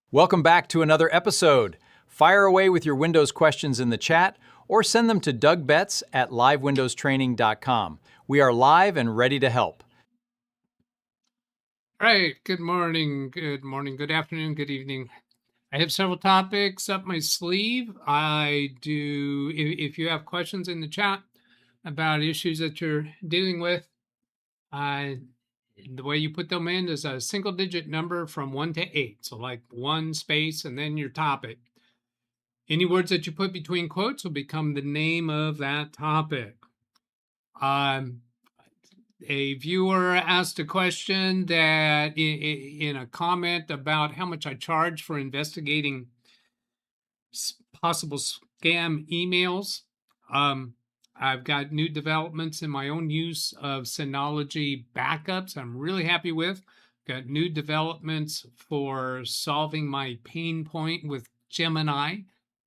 Welcome back to another episode. Fire away with your Windows questions in the chat or send them to DougBetts at LiveWindowsTraining.com. We are live and ready to help. All right, good morning, good afternoon, good evening. I have several topics up my sleeve. If you have questions in the chat about issues that you're dealing with, the way you put them in is a single digit number from 1 to 8. So like 1 space and then your topic. Any words that you put between quotes will become the name of that topic. A viewer asked a question that in a comment about how much I charge for investigating possible scam emails. I've got new developments in my own use of Synology backups I'm really happy with. Got new developments for solving my pain point with Gemini,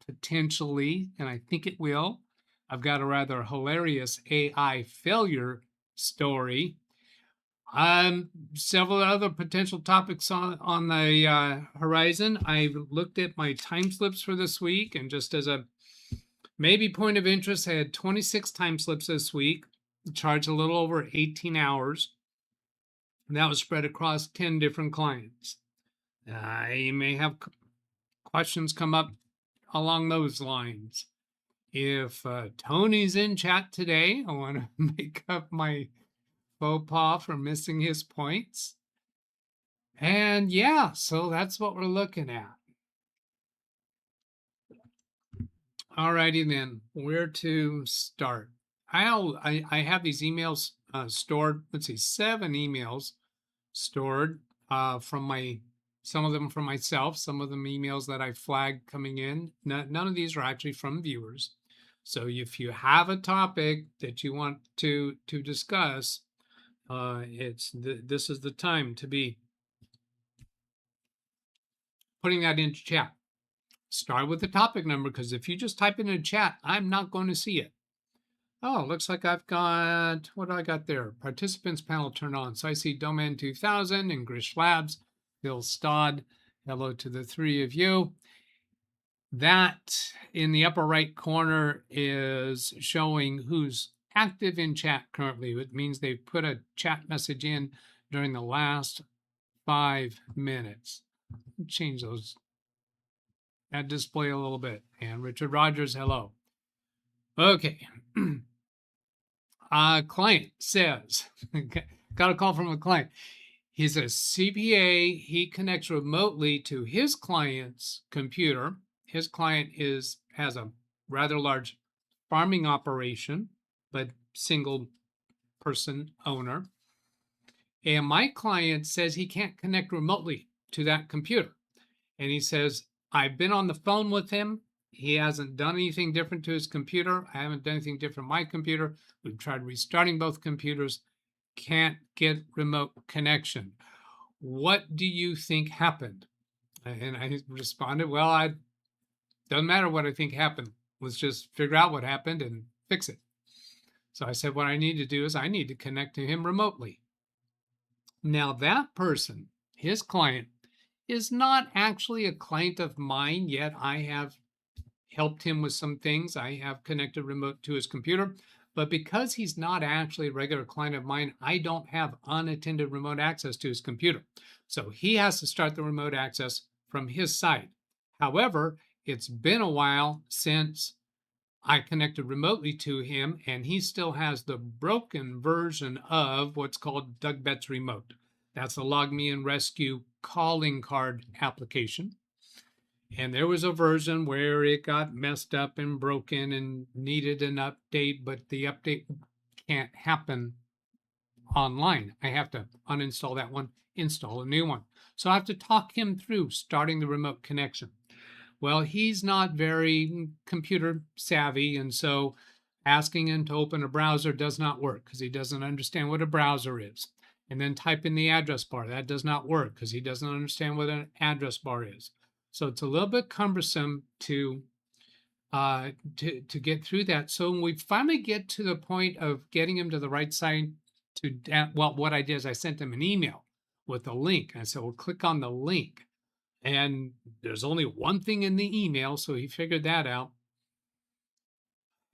potentially, and I think it will. I've got a rather hilarious AI failure story. Several other potential topics on the horizon. I looked at my time slips for this week, and just as a maybe point of interest, I had 26 time slips this week, charged a little over 18 hours. And that was spread across 10 different clients. You may have questions come up along those lines. If Tony's in chat today, I want to make up my faux pas for missing his points. And yeah, so that's what we're looking at. Alrighty then, where to start? I have these emails stored. Let's see, 7 emails stored from some of them from myself, some of them emails that I flagged coming in. None of these are actually from viewers. So if you have a topic that you want to discuss, this is the time to be putting that into chat. Start with the topic number, because if you just type it in the chat, I'm not going to see it. Oh, looks like I've got, what do I got there? Participants panel turned on. So I see Domain 2000 and Grish Labs, Bill Stodd. Hello to the 3 of you. That in the upper right corner is showing who's active in chat currently. It means they've put a chat message in during the last 5 minutes. Change that display a little bit. And Richard Rogers, hello. Okay. Client says, got a call from a client. He's a CPA. He connects remotely to his client's computer. His client has a rather large farming operation, but single person owner. And my client says he can't connect remotely to that computer. And he says, I've been on the phone with him. He hasn't done anything different to his computer. I haven't done anything different to my computer. We've tried restarting both computers. Can't get remote connection. What do you think happened? And I responded, well, it doesn't matter what I think happened. Let's just figure out what happened and fix it. So I said, what I need to do is I need to connect to him remotely. Now that person, his client, is not actually a client of mine yet. I have helped him with some things. I have connected remote to his computer, but because he's not actually a regular client of mine, I don't have unattended remote access to his computer. So he has to start the remote access from his side. However, it's been a while since I connected remotely to him, and he still has the broken version of what's called DougBetts Remote. That's the Log Me and Rescue calling card application. And there was a version where it got messed up and broken and needed an update, but the update can't happen online. I have to uninstall that one, install a new one. So I have to talk him through starting the remote connection. Well, he's not very computer savvy, and so asking him to open a browser does not work because he doesn't understand what a browser is. And then type in the address bar. That does not work because he doesn't understand what an address bar is. So it's a little bit cumbersome to get through that. So when we finally get to the point of getting him to the right side, well, what I did is I sent him an email with a link. I said, well, click on the link. And there's only one thing in the email, so he figured that out.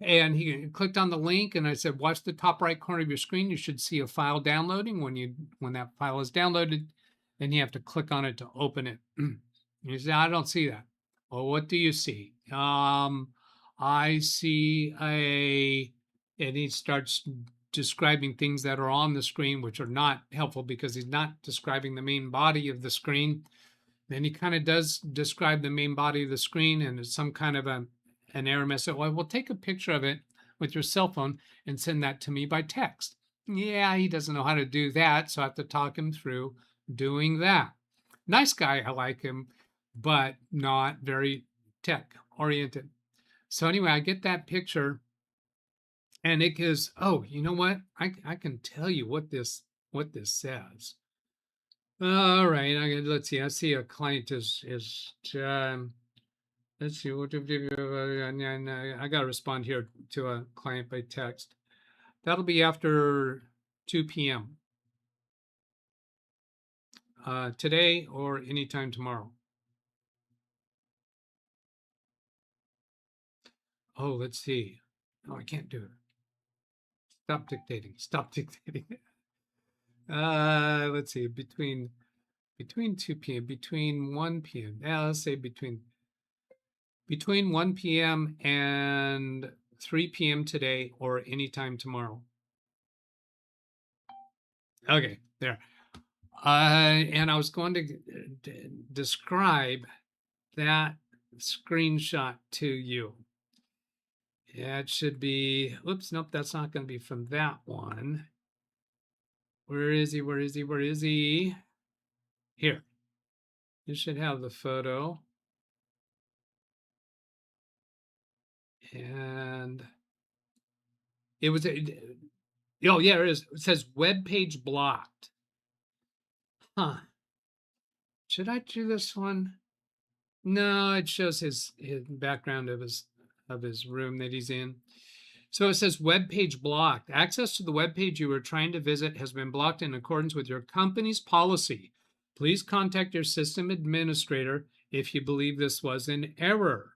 And he clicked on the link, and I said, watch the top right corner of your screen. You should see a file downloading. When that file is downloaded, then you have to click on it to open it. He said, I don't see that. Well, what do you see? I see and he starts describing things that are on the screen, which are not helpful because he's not describing the main body of the screen. Then he kind of does describe the main body of the screen, and it's some kind of an error message. Well, take a picture of it with your cell phone and send that to me by text. Yeah, he doesn't know how to do that, so I have to talk him through doing that. Nice guy, I like him, but not very tech oriented. So anyway, I get that picture, and it goes, oh, you know what? I can tell you what this says. All right, let's see. I see a client is let's see what I got to respond here to a client by text. That'll be after 2 p.m. Today or anytime tomorrow. Oh, let's see. Oh, I can't do it. Stop dictating. Stop dictating. Let's see. Between 2 p.m. between 1 p.m. Yeah, let's say between 1 p.m. and 3 p.m. today or anytime tomorrow. Okay, there. And I was going to describe that screenshot to you. Yeah, it should be, oops, nope, that's not going to be from that one. Where is he? Where is he? Where is he? Here. You should have the photo. And it was, oh, yeah, it is. It says web page blocked. Huh. Should I do this one? No, it shows his background of his room that he's in. So it says web page blocked. Access to the web page you were trying to visit has been blocked in accordance with your company's policy. Please contact your system administrator if you believe this was an error.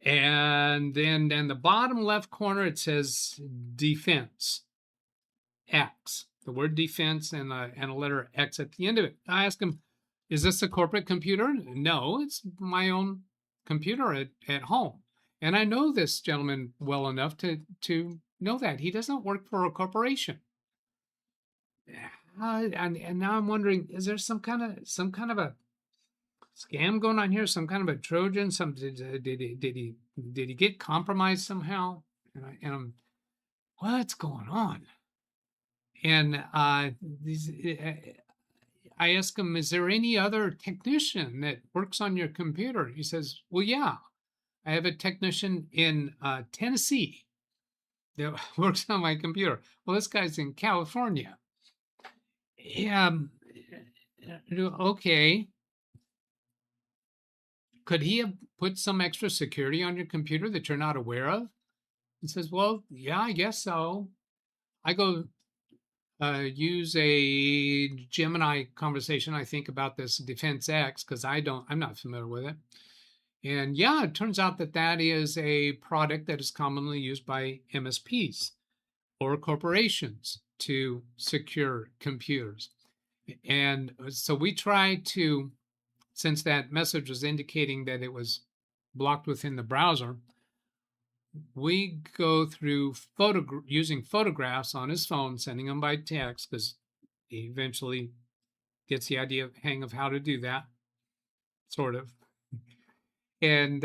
And then in the bottom left corner, it says defense X, the word defense and a letter X at the end of it. I asked him, is this a corporate computer? No, it's my own computer at home. And I know this gentleman well enough to know that he doesn't work for a corporation. And now I'm wondering, is there some kind of a scam going on here? Some kind of a Trojan? Did he get compromised somehow? And what's going on? And I asked him, is there any other technician that works on your computer? He says, well, yeah, I have a technician in Tennessee that works on my computer. Well, this guy's in California. Yeah, okay. Could he have put some extra security on your computer that you're not aware of? He says, well, yeah, I guess so. I go use a Gemini conversation, I think, about this Defense X, because I'm not familiar with it. And yeah, it turns out that is a product that is commonly used by MSPs or corporations to secure computers. And so we tried to, since that message was indicating that it was blocked within the browser, we go through using photographs on his phone, sending them by text, because he eventually gets the hang of how to do that, sort of. And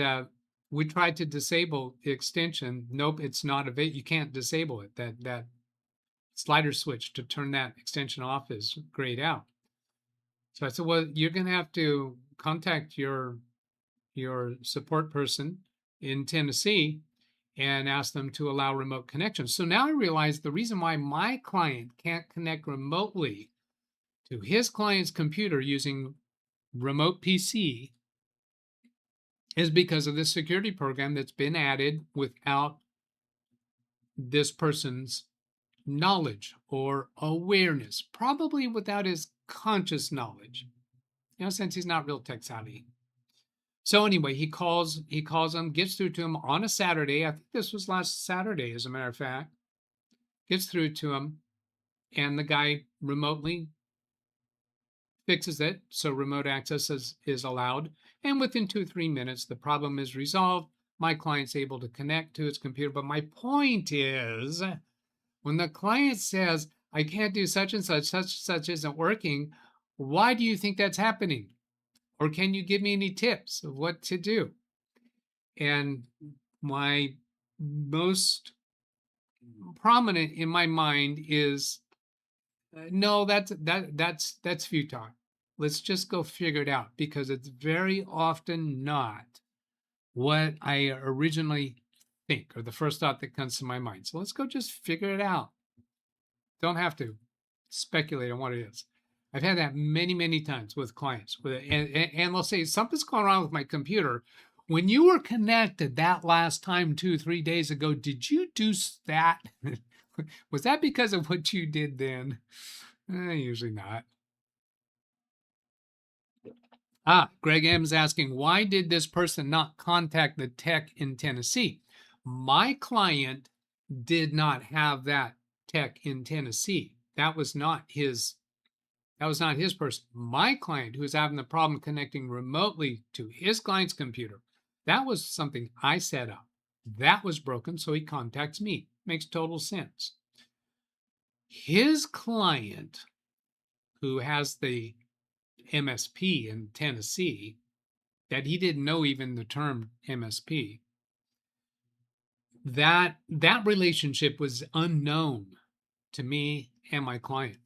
we tried to disable the extension. Nope, it's not available. You can't disable it. That slider switch to turn that extension off is grayed out. So I said, well, you're going to have to contact your support person in Tennessee and ask them to allow remote connection. So now I realize the reason why my client can't connect remotely to his client's computer using remote PC is because of this security program that's been added without this person's knowledge or awareness, probably without his conscious knowledge. since he's not real tech savvy. So anyway, he calls him, gets through to him on a Saturday. I think this was last Saturday, as a matter of fact. Gets through to him, and the guy remotely fixes it, so remote access is allowed. And within 2-3 minutes, the problem is resolved. My client's able to connect to his computer. But my point is, when the client says, I can't do such and such isn't working, why do you think that's happening? Or can you give me any tips of what to do? And my most prominent in my mind is, no, that's futile. Let's just go figure it out, because it's very often not what I originally think, or the first thought that comes to my mind. So let's go just figure it out. Don't have to speculate on what it is. I've had that many, many times with clients, and they'll say, something's going on with my computer. When you were connected that last time 2-3 days ago, did you do that? Was that because of what you did then? Usually not. Greg M is asking, why did this person not contact the tech in Tennessee? My client did not have that tech in Tennessee. That was not his person. My client, who was having the problem connecting remotely to his client's computer, that was something I set up. That was broken, so he contacts me. Makes total sense. His client, who has the MSP in Tennessee, that he didn't know even the term MSP, that relationship was unknown to me and my client.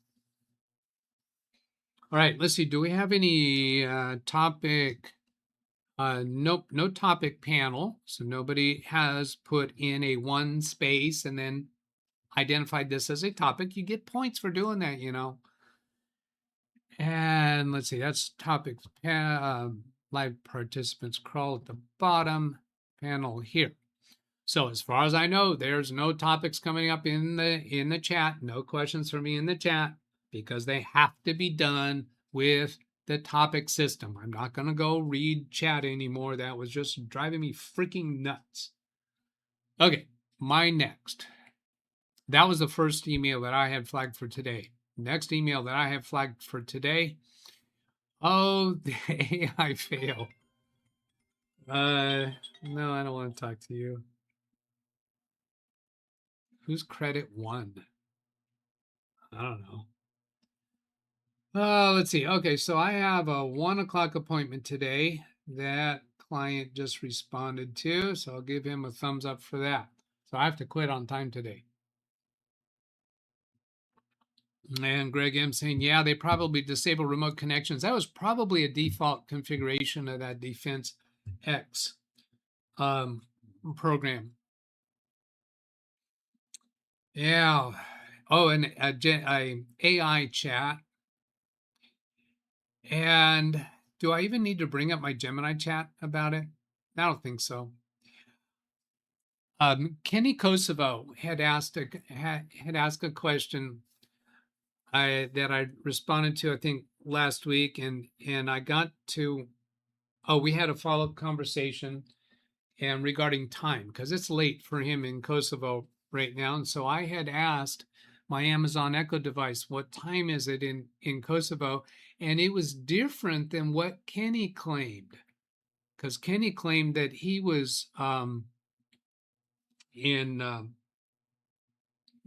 All right, let's see. Do we have any topic? Nope, no topic panel. So nobody has put in a one space and then identified this as a topic. You get points for doing that, And let's see, that's topics. Live participants crawl at the bottom panel here. So as far as I know, there's no topics coming up in the chat. No questions for me in the chat, because they have to be done with the topic system. I'm not going to go read chat anymore. That was just driving me freaking nuts. Okay, my next. That was the first email that I had flagged for today. Next email that I have flagged for today. Oh, the AI fail. No, I don't want to talk to you. Whose credit won? I don't know. Let's see. Okay, so I have a 1 o'clock appointment today that client just responded to, so I'll give him a thumbs up for that. So I have to quit on time today. And Greg M saying, yeah, they probably disable remote connections. That was probably a default configuration of that Defense X program. Yeah. Oh, and a AI chat. And do I even need to bring up my Gemini chat about it? I don't think so. Kenny Kosovo had asked a question that I responded to, I think, last week, and I got to, we had a follow-up conversation and regarding time, because it's late for him in Kosovo right now. And so I had asked my Amazon Echo device, what time is it in Kosovo? And it was different than what Kenny claimed, because Kenny claimed that he was in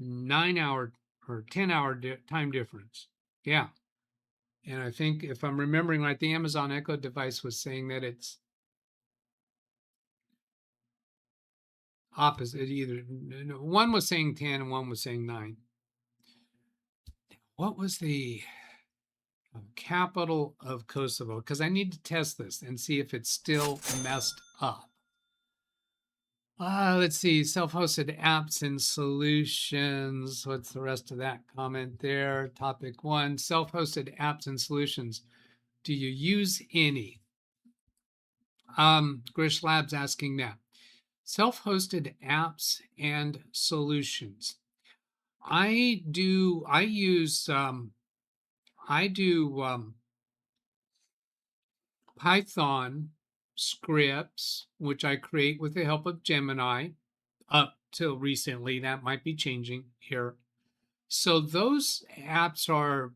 9-hour or 10-hour time difference. Yeah. And I think, if I'm remembering right, the Amazon Echo device was saying that it's opposite. Either one was saying 10 and one was saying 9. What was the capital of Kosovo? Because I need to test this and see if it's still messed up. Let's see, self-hosted apps and solutions. What's the rest of that comment there? Topic 1, self-hosted apps and solutions. Do you use any? Grish Labs asking that. Self-hosted apps and solutions. I do Python scripts, which I create with the help of Gemini up till recently. That might be changing here. So those apps are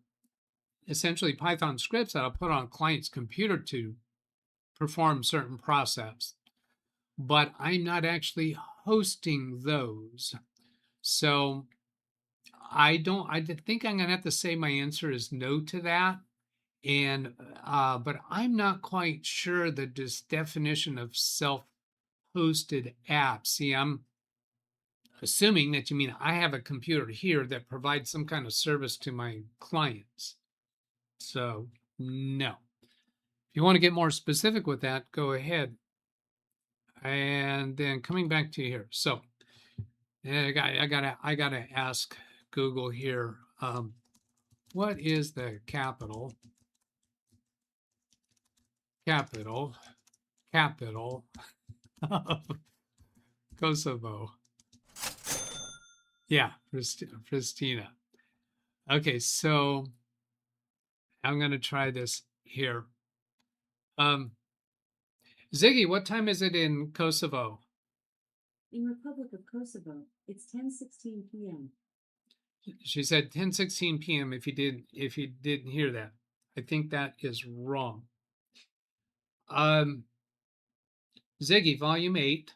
essentially Python scripts that I'll put on a client's computer to perform certain process. But I'm not actually hosting those. So I think I'm going to have to say my answer is no to that. And, but I'm not quite sure that this definition of self-hosted app. See, I'm assuming that you mean I have a computer here that provides some kind of service to my clients. So no. If you want to get more specific with that, go ahead. And then coming back to here. So I gotta ask Google here. What is the capital of Kosovo? Yeah, Pristina. Okay, so I'm going to try this here. Ziggy, what time is it in Kosovo? In Republic of Kosovo, it's 10:16 p.m. She said 10:16 p.m. If you didn't hear that. I think that is wrong. Ziggy, volume 8.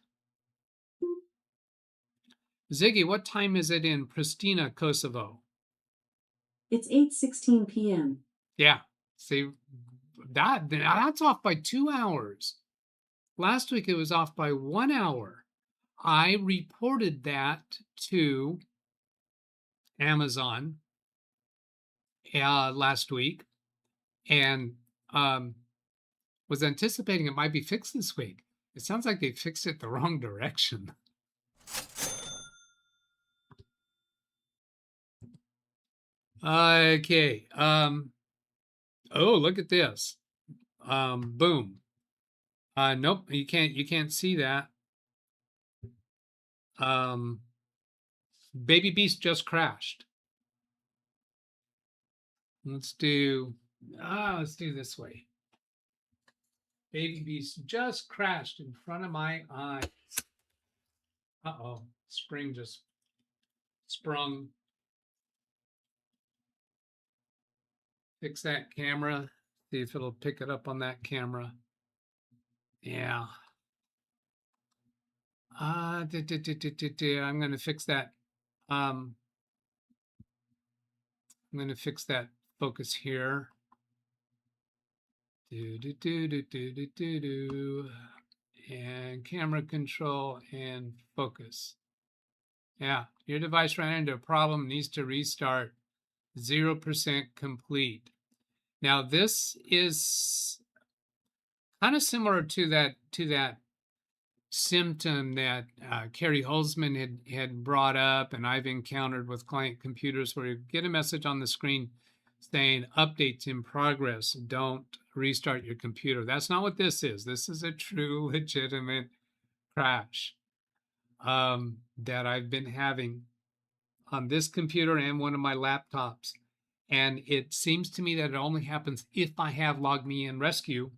Ziggy, what time is it in Pristina, Kosovo? It's 8:16 p.m. Yeah. See, that's off by 2 hours. Last week it was off by 1 hour. I reported that to Amazon last week and was anticipating it might be fixed this week. It sounds like they fixed it the wrong direction. Okay. Oh, look at this. Boom. Nope, you can't see that. Baby Beast just crashed. Let's do this way. Baby Beast just crashed in front of my eyes. Uh-oh, spring just sprung. Fix that camera. See if it'll pick it up on that camera. Yeah. I'm going to fix that. I'm going to fix that focus here. And camera control and focus. Yeah, your device ran into a problem, needs to restart. 0% complete. Now this is kind of similar to that symptom that Carrie Holzman had brought up, and I've encountered with client computers, where you get a message on the screen saying updates in progress, don't restart your computer. That's not what this is. This is a true legitimate crash that I've been having on this computer and one of my laptops. And it seems to me that it only happens if I have LogMeIn Rescue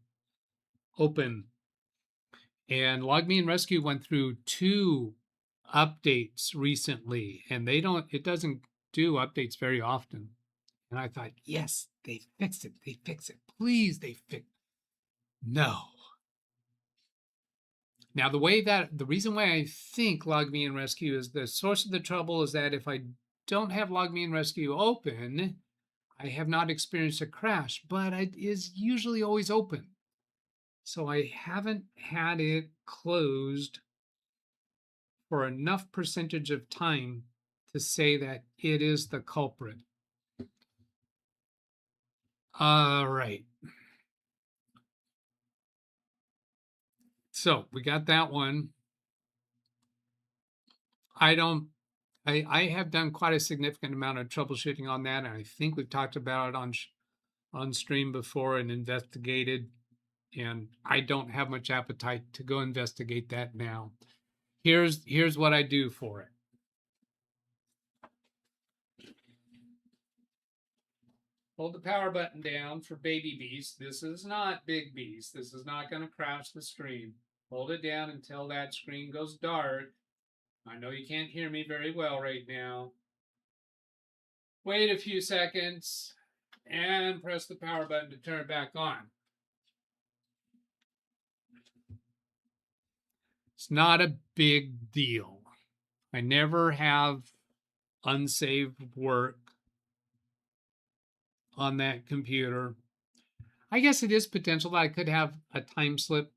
open. And LogMeIn Rescue went through 2 updates recently, and it doesn't do updates very often. And I thought, yes, they fixed it. They fixed it. Please, they fixed it. No. Now, the reason why I think LogMeIn Rescue is the source of the trouble is that if I don't have LogMeIn Rescue open, I have not experienced a crash, but it is usually always open. So I haven't had it closed for enough percentage of time to say that it is the culprit. All right. So we got that one. I have done quite a significant amount of troubleshooting on that, and I think we've talked about it on stream before and investigated, and I don't have much appetite to go investigate that now. Here's what I do for it. Hold the power button down for baby beast. This is not big beast. This is not going to crash the stream. Hold it down until that screen goes dark. I know you can't hear me very well right now. Wait a few seconds and press the power button to turn it back on. It's not a big deal. I never have unsaved work on that computer. I guess it is potential that I could have a time slip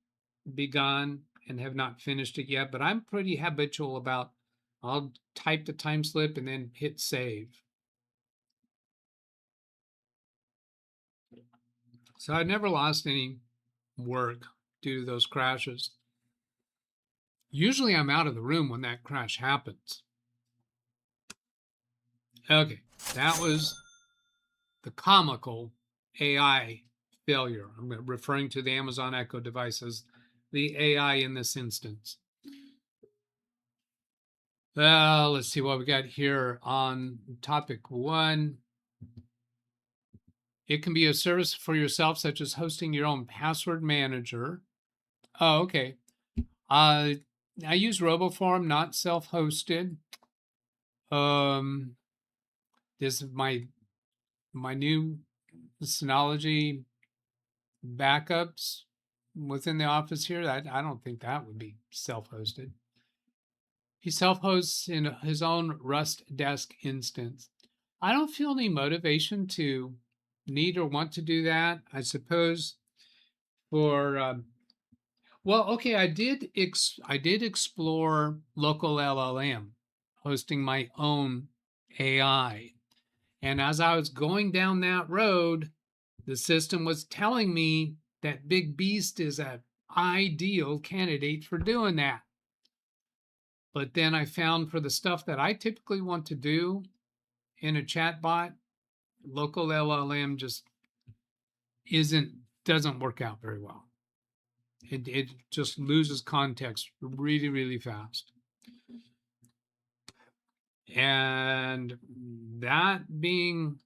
begun and have not finished it yet, but I'm pretty habitual about I'll type the time slip and then hit save. So I never lost any work due to those crashes. Usually I'm out of the room when that crash happens. Okay, that was the comical AI failure. I'm referring to the Amazon Echo devices, the AI in this instance. Well, let's see what we got here on topic 1. It can be a service for yourself, such as hosting your own password manager. Oh, okay. I use RoboForm, not self-hosted. This is my new Synology backups within the office here. I don't think that would be self-hosted. He self-hosts in his own Rust Desk instance. I don't feel any motivation to need or want to do that. I suppose for well, okay, I did explore local LLM, hosting my own AI. And as I was going down that road, the system was telling me that Big Beast is an ideal candidate for doing that. But then I found for the stuff that I typically want to do in a chatbot, local LLM just doesn't work out very well. It just loses context really, really fast. And that being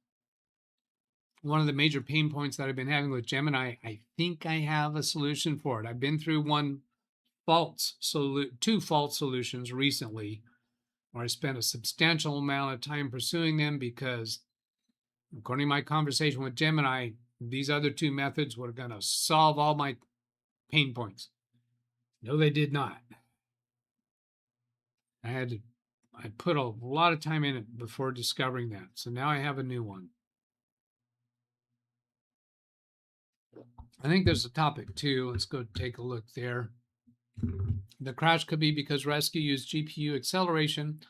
one of the major pain points that I've been having with Gemini, I think I have a solution for it. I've been through two false solutions recently, where I spent a substantial amount of time pursuing them because, according to my conversation with Gemini, these other two methods were going to solve all my pain points. No, they did not. I put a lot of time in it before discovering that. So now I have a new one. I think there's a topic 2. Let's go take a look there. The crash could be because Rescue used GPU acceleration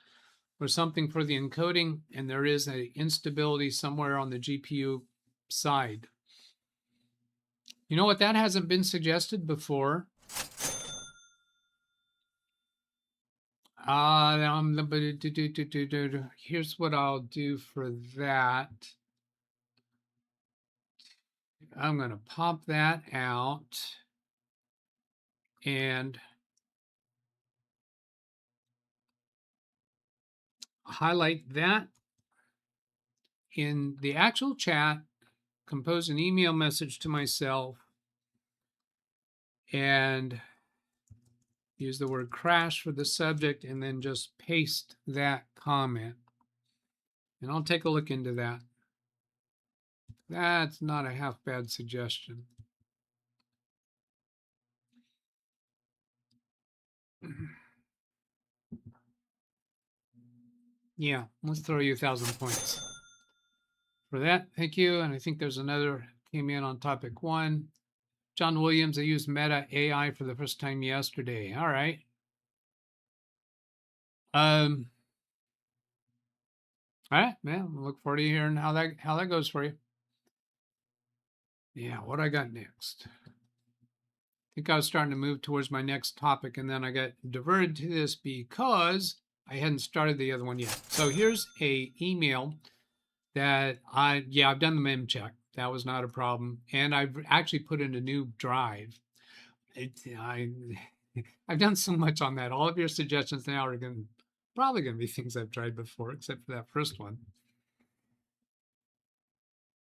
or something for the encoding, and there is an instability somewhere on the GPU side. You know what? That hasn't been suggested before. Here's what I'll do for that. I'm going to pop that out and highlight that in the actual chat, compose an email message to myself, and use the word crash for the subject, and then just paste that comment. And I'll take a look into that. That's not a half bad suggestion. Yeah, let's throw you 1,000 points for that. Thank you. And I think there's another came in on topic 1. John Williams, I used Meta AI for the first time yesterday. All right. All right, man. Look forward to hearing how that goes for you. Yeah, what I got next? I think I was starting to move towards my next topic, and then I got diverted to this because I hadn't started the other one yet. So here's a email that I've done the mem check. That was not a problem, and I've actually put in a new drive. I've done so much on that. All of your suggestions now are probably going to be things I've tried before, except for that first one.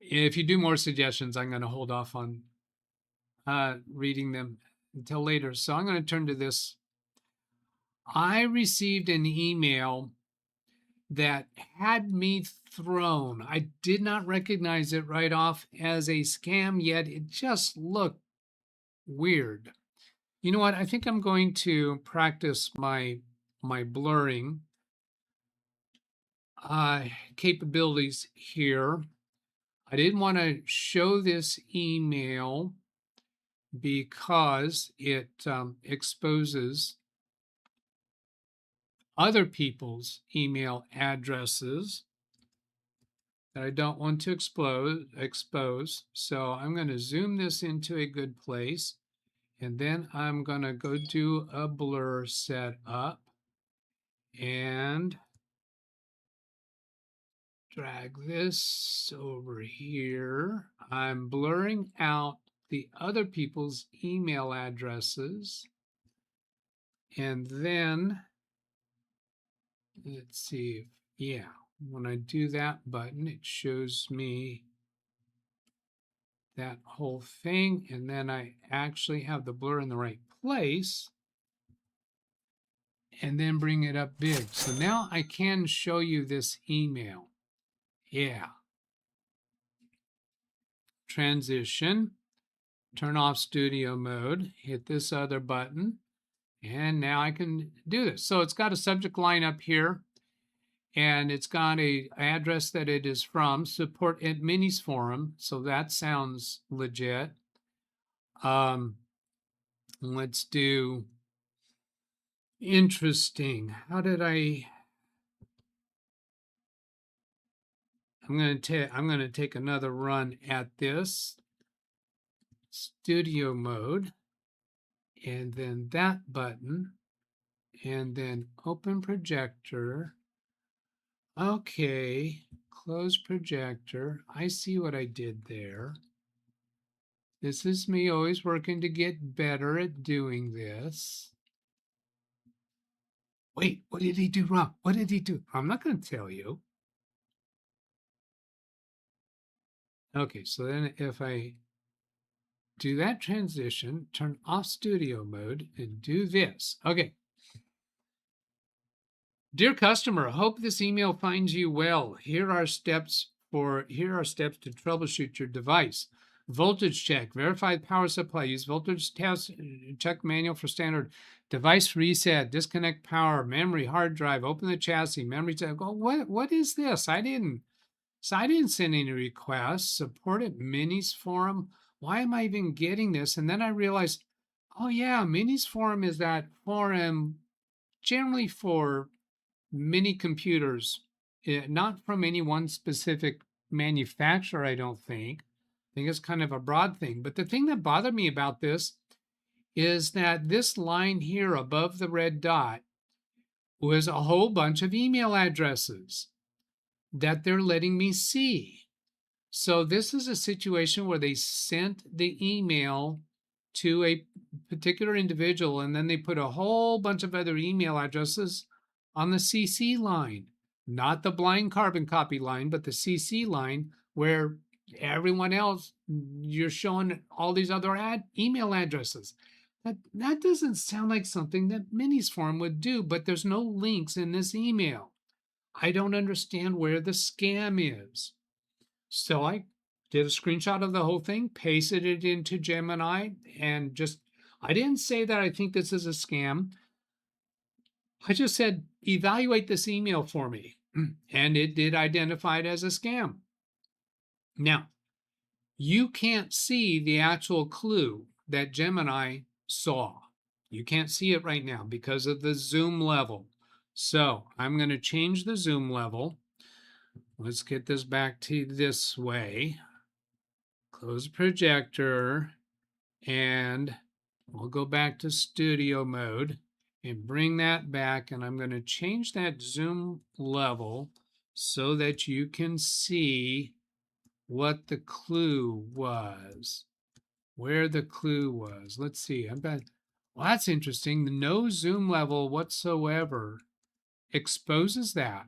If you do more suggestions, I'm going to hold off on reading them until later. So I'm going to turn to this. I received an email that had me thrown. I did not recognize it right off as a scam, yet it just looked weird. You know what? I think I'm going to practice my blurring capabilities here. I didn't want to show this email because it exposes other people's email addresses that I don't want to expose. So I'm going to zoom this into a good place, and then I'm going to go do a blur setup and drag this over here. I'm blurring out the other people's email addresses. And then, let's see, yeah, when I do that button, it shows me that whole thing. And then I actually have the blur in the right place. And then bring it up big. So now I can show you this email. Yeah. Transition. Turn off studio mode, hit this other button, and now I can do this. So it's got a subject line up here, and it's got a address that it is from, support at Minis Forum, so that sounds legit. Let's do interesting. How did I'm going to take another run at this. Studio mode, and then that button, and then open projector. Okay, close projector. I see what I did there. This is me always working to get better at doing this. Wait, what did he do wrong? What did he do? I'm not going to tell you. Okay, so then if I do that transition, turn off studio mode, and do this. Okay. Dear customer, hope this email finds you well. Here are steps to troubleshoot your device. Voltage check, verify power supply, use voltage test, check manual for standard, device reset, disconnect power, memory, hard drive, open the chassis, memory check. Oh, what is this? I didn't send any requests. Support at Minis Forum. Why am I even getting this? And then I realized, oh yeah, Minis Forum is that forum generally for mini computers, not from any one specific manufacturer, I don't think. I think it's kind of a broad thing. But the thing that bothered me about this is that this line here above the red dot was a whole bunch of email addresses that they're letting me see. So this is a situation where they sent the email to a particular individual, and then they put a whole bunch of other email addresses on the CC line, not the blind carbon copy line, but the CC line, where everyone else, you're showing all these other email addresses. That doesn't sound like something that Minis Forum would do, but there's no links in this email. I don't understand where the scam is. So I did a screenshot of the whole thing, pasted it into Gemini, and I didn't say that I think this is a scam. I just said, evaluate this email for me. And it did identify it as a scam. Now, you can't see the actual clue that Gemini saw. You can't see it right now because of the zoom level. So I'm going to change the zoom level. Let's get this back to this way. Close projector, and we'll go back to studio mode and bring that back, and I'm going to change that zoom level so that you can see what the clue was, where the clue was. Let's see. Well, that's interesting. No zoom level whatsoever exposes that.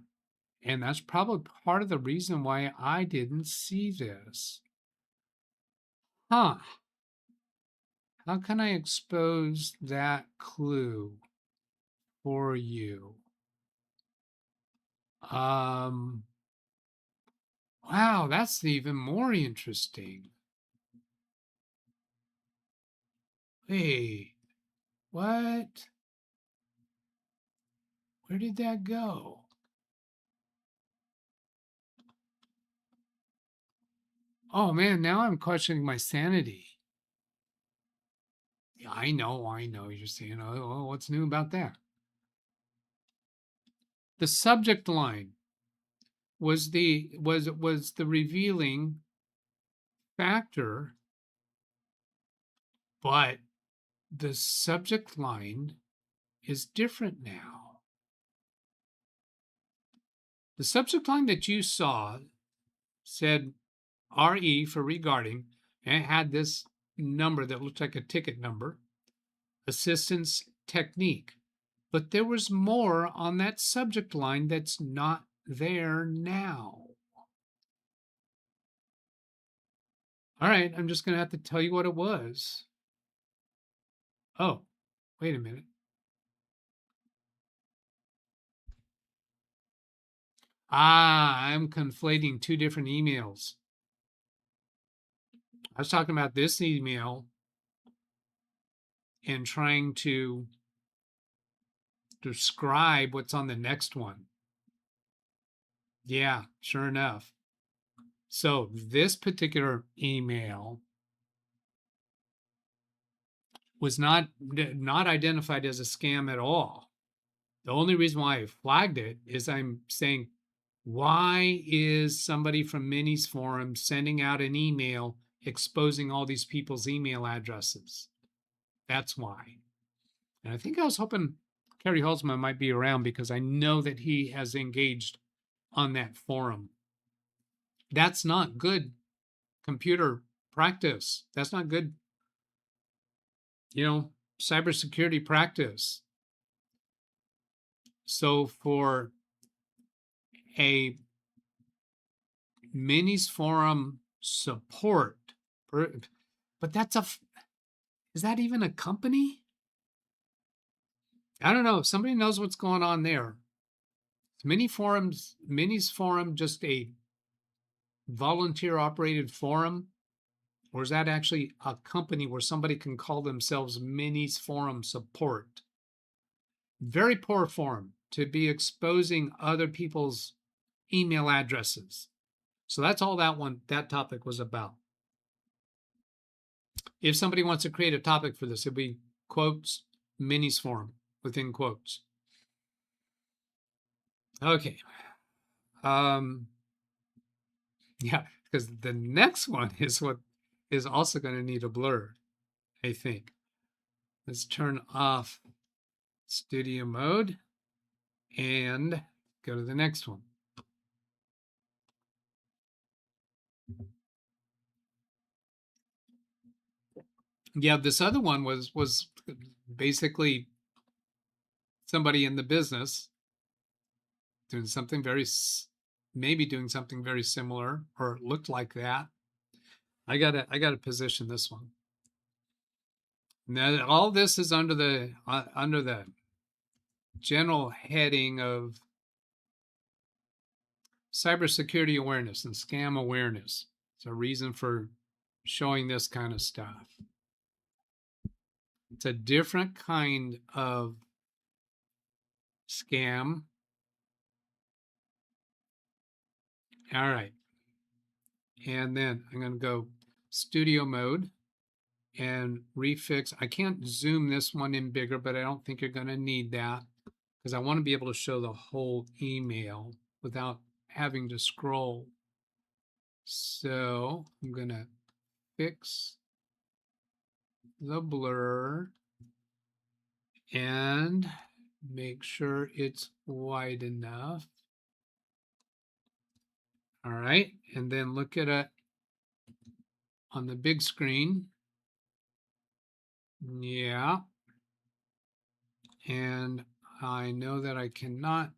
And that's probably part of the reason why I didn't see this. Huh. How can I expose that clue for you? Wow, that's even more interesting. Hey, what? Where did that go? Oh man, now I'm questioning my sanity. Yeah, I know. You're saying, oh, what's new about that? The subject line was the revealing factor, but the subject line is different now. The subject line that you saw said RE for regarding, and it had this number that looked like a ticket number, assistance technique. But there was more on that subject line that's not there now. All right, I'm just going to have to tell you what it was. Oh, wait a minute. I'm conflating two different emails. I was talking about this email and trying to describe what's on the next one. Yeah, sure enough. So this particular email was not identified as a scam at all. The only reason why I flagged it is I'm saying, why is somebody from Minnie's forum sending out an email exposing all these people's email addresses? That's why. And I think I was hoping Kerry Holzman might be around because I know that he has engaged on that forum. That's not good computer practice. That's not good, cybersecurity practice. So for a Minis forum support, but is that even a company? I don't know. If somebody knows what's going on there. Minis forum, just a volunteer operated forum, or is that actually a company where somebody can call themselves Minis forum support? Very poor form to be exposing other people's email addresses. So that's all that topic was about. If somebody wants to create a topic for this, it'd be quotes, Minis forum within quotes. Okay. Yeah, because the next one is what is also going to need a blur, I think. Let's turn off studio mode and go to the next one. Yeah, this other one was basically somebody in the business doing something maybe doing something very similar, or it looked like that. I gotta position this one. Now all this is under the general heading of cybersecurity awareness and scam awareness. It's a reason for showing this kind of stuff. It's a different kind of scam. All right. And then I'm going to go studio mode and refix. I can't zoom this one in bigger, but I don't think you're going to need that because I want to be able to show the whole email without having to scroll. So I'm going to fix the blur and make sure it's wide enough. All right, and then look at it on the big screen. Yeah. And I know that I cannot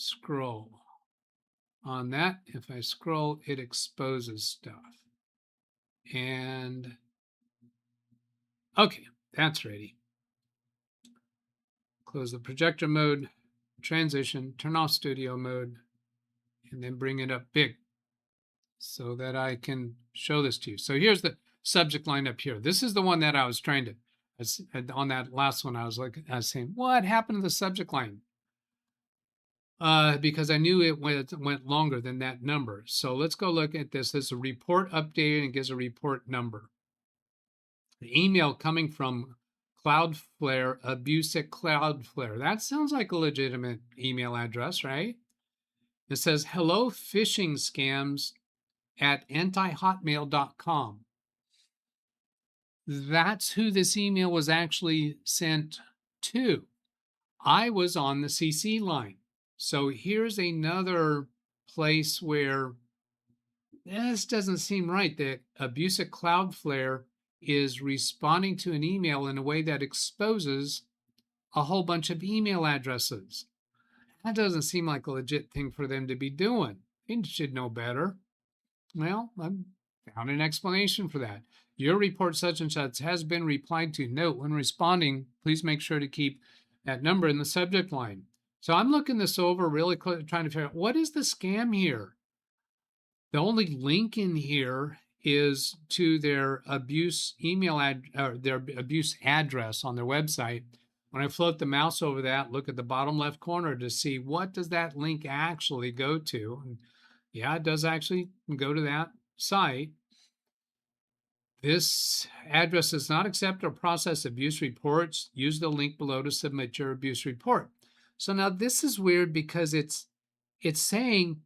scroll on that. If I scroll, it exposes stuff. And okay, that's ready. Close the projector mode, transition, turn off studio mode, and then bring it up big so that I can show this to you. So here's the subject line up here. This is the one that I was trying to, on that last one, I was saying, what happened to the subject line? Because I knew it went longer than that number. So let's go look at this. This is a report updated and gives a report number. The email coming from Cloudflare, abuse at Cloudflare. That sounds like a legitimate email address, right? It says, hello phishing scams at antihotmail.com. That's who this email was actually sent to. I was on the CC line. So here's another place where this doesn't seem right, that abuse at Cloudflare is responding to an email in a way that exposes a whole bunch of email addresses. That doesn't seem like a legit thing for them to be doing. They should know better. Well, I found an explanation for that. Your report such and such has been replied to. Note, when responding, please make sure to keep that number in the subject line. So I'm looking this over really close, trying to figure out what is the scam here. The only link in here is to their abuse their abuse address on their website. When I float the mouse over that, look at the bottom left corner to see what does that link actually go to. And yeah, it does actually go to that site. This address does not accept or process abuse reports. Use the link below to submit your abuse report. So now this is weird because it's saying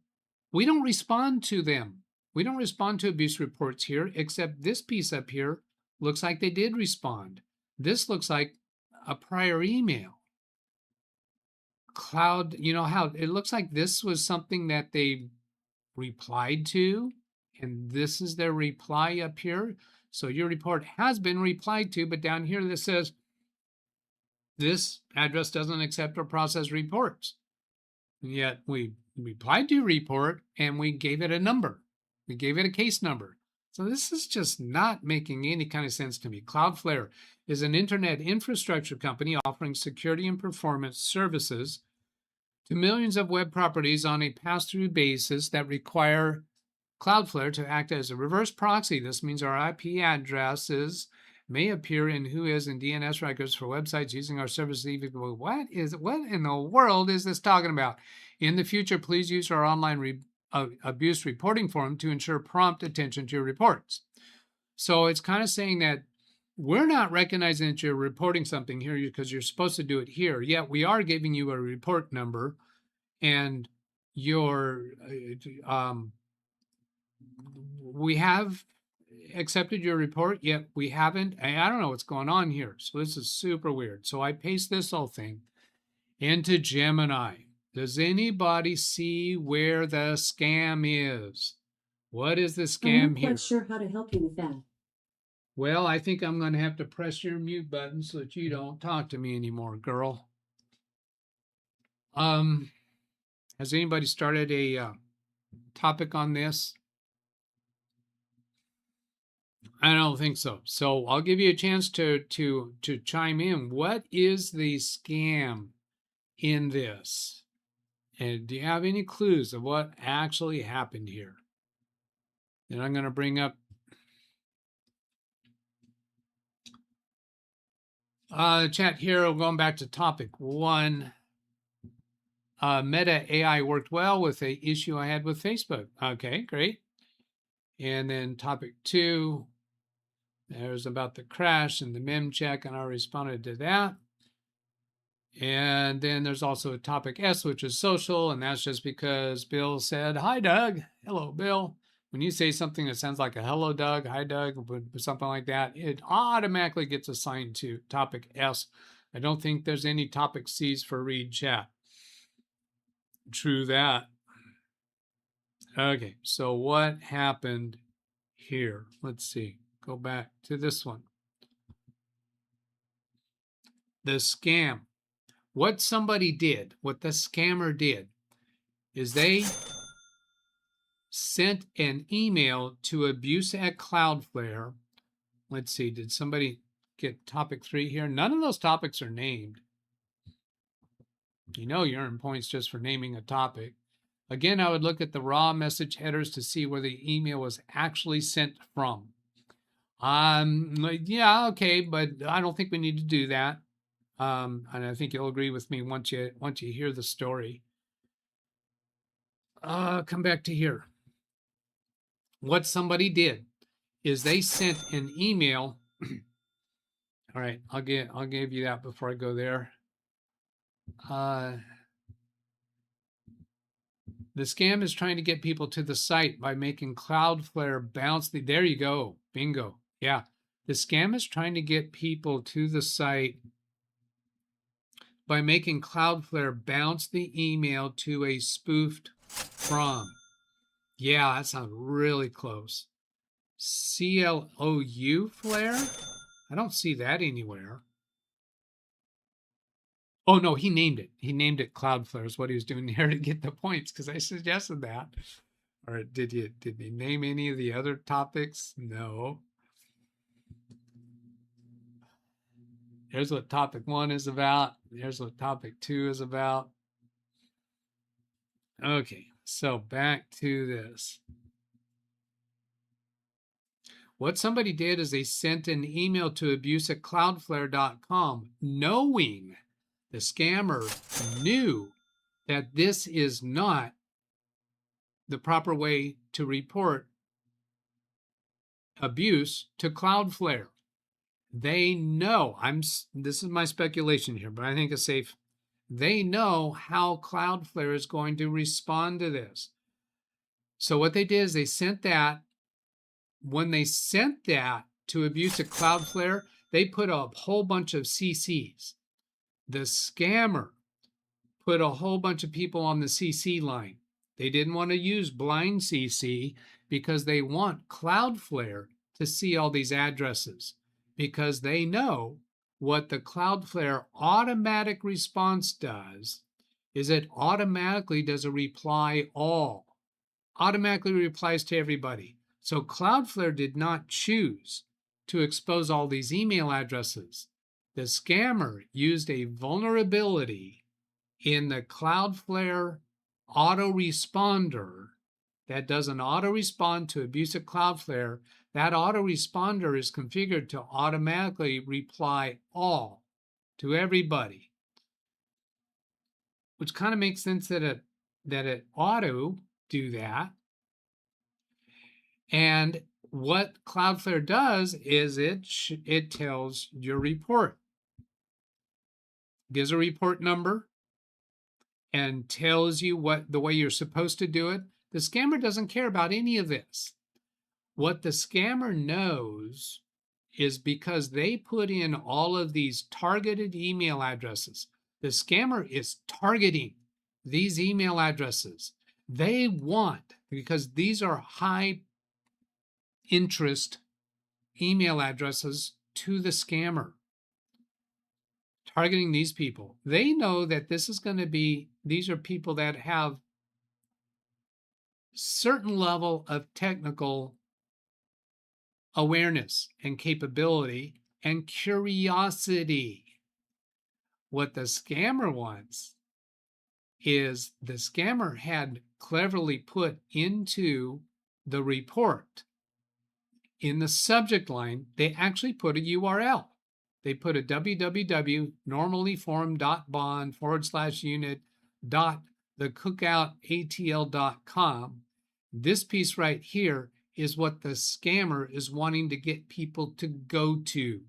we don't respond to them. We don't respond to abuse reports here, except this piece up here looks like they did respond. This looks like a prior email. Cloud, you know how it looks like this was something that they replied to, and this is their reply up here. So your report has been replied to, but down here this says this address doesn't accept or process reports. And yet we replied to your report and we gave it a number. We gave it a case number. So this is just not making any kind of sense to me. Cloudflare is an internet infrastructure company offering security and performance services to millions of web properties on a pass-through basis that require Cloudflare to act as a reverse proxy. This means our IP addresses may appear in WHOIS and DNS records for websites using our services. What in the world is this talking about? In the future, please use our online abuse reporting form to ensure prompt attention to your reports. So it's kind of saying that we're not recognizing that you're reporting something here because you're supposed to do it here. Yet we are giving you a report number, and we have accepted your report, yet we haven't. I don't know what's going on here. So this is super weird. So I paste this whole thing into Gemini. Does anybody see where the scam is? What is the scam I'm not here? quite sure how to help you with that. Well, I think I'm going to have to press your mute button so that you don't talk to me anymore, girl. Has anybody started a topic on this? I don't think so. So I'll give you a chance to chime in. What is the scam in this? And do you have any clues of what actually happened here? Then I'm going to bring up chat here. Going back to topic 1. Meta AI worked well with an issue I had with Facebook. Okay, great. And then topic 2. There's about the crash and the mem check, and I responded to that. And then there's also a topic S, which is social, and that's just because Bill said, hi, Doug. Hello, Bill. When you say something that sounds like a hello, Doug, hi, Doug, something like that, it automatically gets assigned to topic S. I don't think there's any topic C's for read chat. True that. Okay, so what happened here? Let's see. Go back to this one. The scam. What somebody did, what the scammer did, is they sent an email to abuse@Cloudflare. Let's see, did somebody get topic 3 here? None of those topics are named. You know you earn points just for naming a topic. Again, I would look at the raw message headers to see where the email was actually sent from. Yeah, okay, but I don't think we need to do that. And I think you'll agree with me once you hear the story. Come back to here. What somebody did is they sent an email. All right, I'll give you that before I go there. The scam is trying to get people to the site by making Cloudflare bounce the, there you go, bingo. Yeah, the scam is trying to get people to the site by making Cloudflare bounce the email to a spoofed from. Yeah, that sounds really close. CLOU flare? I don't see that anywhere. Oh no, he named it. He named it Cloudflare is what he was doing there to get the points because I suggested that. Or did he name any of the other topics? No. Here's what topic 1 is about. Here's what topic 2 is about. Okay, so back to this. What somebody did is they sent an email to abuse@cloudflare.com knowing the scammer knew that this is not the proper way to report abuse to Cloudflare. They know, this is my speculation here, but I think it's safe. They know how Cloudflare is going to respond to this. So what they did is they sent that. When they sent that to abuse@Cloudflare, they put a whole bunch of CCs. The scammer put a whole bunch of people on the CC line. They didn't want to use blind CC because they want Cloudflare to see all these addresses because they know what the Cloudflare automatic response does is it automatically does a reply all, automatically replies to everybody. So Cloudflare did not choose to expose all these email addresses. The scammer used a vulnerability in the Cloudflare autoresponder that does an auto-respond to abuse@Cloudflare. That autoresponder is configured to automatically reply all to everybody, which kind of makes sense that it auto do that. And what Cloudflare does is it tells your report, gives a report number, and tells you what the way you're supposed to do it. The scammer doesn't care about any of this. What the scammer knows is because they put in all of these targeted email addresses, the scammer is targeting these email addresses. They want, because these are high interest email addresses to the scammer, targeting these people. They know that this is going to be, these are people that have certain level of technical awareness and capability and curiosity. What the scammer wants is the scammer had cleverly put into the report, in the subject line, they actually put a URL. They put a www.normally-form.bond/unit.thecookoutATL.com. This piece right here is what the scammer is wanting to get people to go to.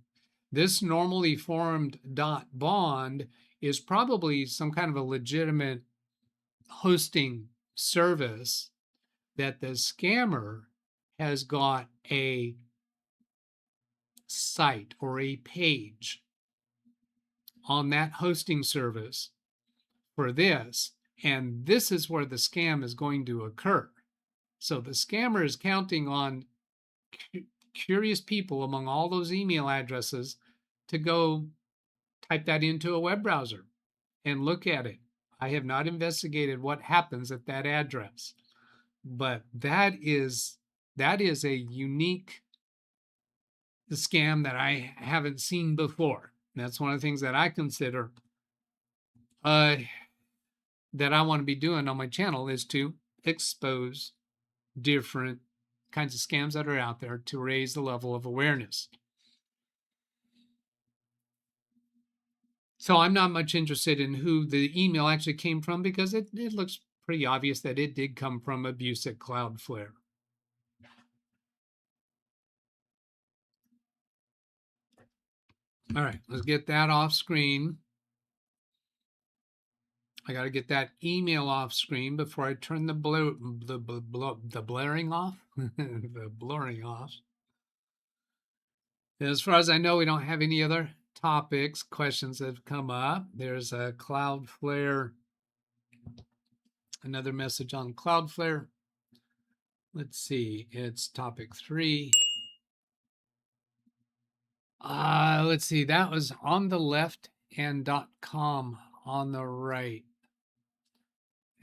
This normally formed.bond is probably some kind of a legitimate hosting service that the scammer has got a site or a page on that hosting service for this, and this is where the scam is going to occur. So the scammer is counting on curious people among all those email addresses to go type that into a web browser and look at it. I have not investigated what happens at that address, but that is a unique scam that I haven't seen before. That's one of the things that I consider that I want to be doing on my channel, is to expose different kinds of scams that are out there to raise the level of awareness. So I'm not much interested in who the email actually came from, because it looks pretty obvious that it did come from abuse at Cloudflare. All right, let's get that off screen. I got to get that email off screen before I turn the blaring off. The blurring off. As far as I know, we don't have any other topics, questions that have come up. There's a Cloudflare, another message on Cloudflare. Let's see, it's topic 3. Let's see, that was on the left and .com on the right.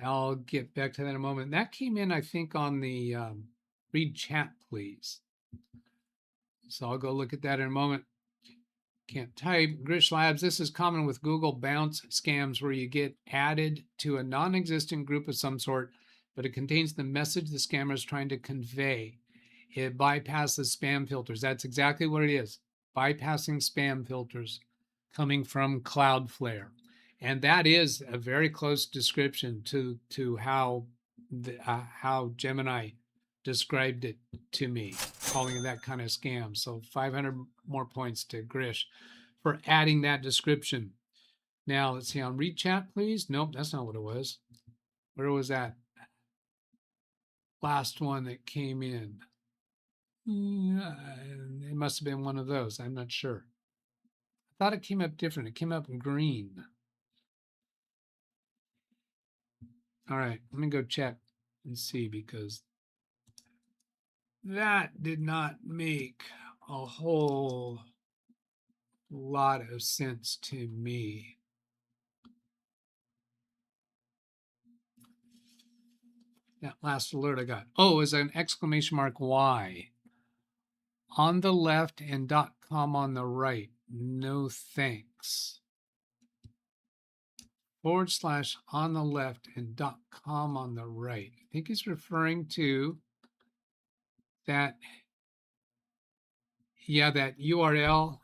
I'll get back to that in a moment. That came in, I think, on the read chat, please. So I'll go look at that in a moment. Can't type. Grish Labs, this is common with Google bounce scams, where you get added to a non-existent group of some sort, but it contains the message the scammer is trying to convey. It bypasses spam filters. That's exactly what it is. Bypassing spam filters coming from Cloudflare. And that is a very close description to how Gemini described it to me, calling it that kind of scam. So 500 more points to Grish for adding that description. Now, let's see, on read chat, please. Nope, that's not what it was. Where was that last one that came in? It must have been one of those. I'm not sure. I thought it came up different. It came up in green. All right, let me go check and see, because that did not make a whole lot of sense to me. That last alert I got. Oh, is an exclamation mark Y on the left and .com on the right. No thanks. / on the left and .com on the right. I think he's referring to that. Yeah, that URL.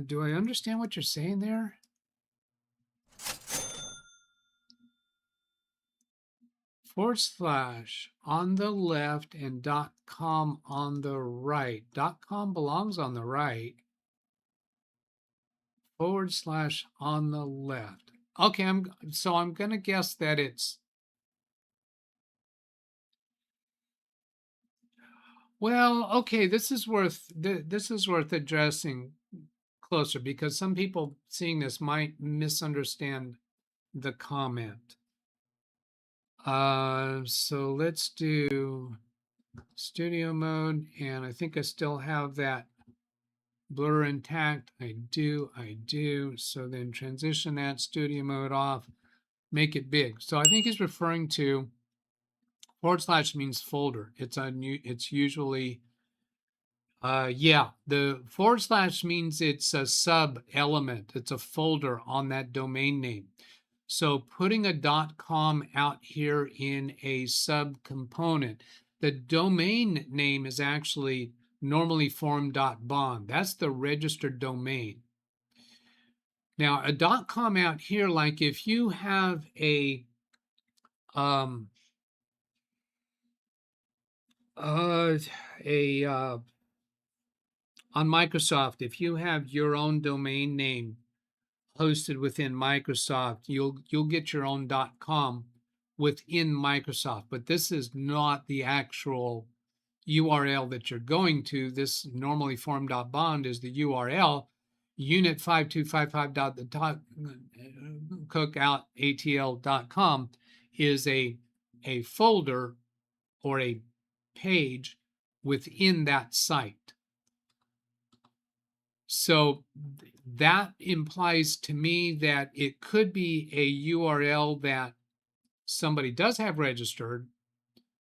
Do I understand what you're saying there? / on the left and .com on the right. .com belongs on the right. / on the left. Okay, I'm going to guess that it's, well, okay, this is worth addressing closer, because some people seeing this might misunderstand the comment. So let's do studio mode, and I think I still have that blur intact. I do. So then transition that studio mode off, make it big. So I think he's referring to / means folder. It's usually the / means it's a sub element. It's a folder on that domain name. So putting a .com out here in a sub component, the domain name is actually normally form.bond. That's the registered domain. Now a .com out here, like if you have a on Microsoft, if you have your own domain name hosted within Microsoft, you'll get your own .com within Microsoft, but this is not the actual URL that you're going to. This normally form.bond is the URL. Unit 5255.cookoutATL.com is a folder or a page within that site. So that implies to me that it could be a URL that somebody does have registered,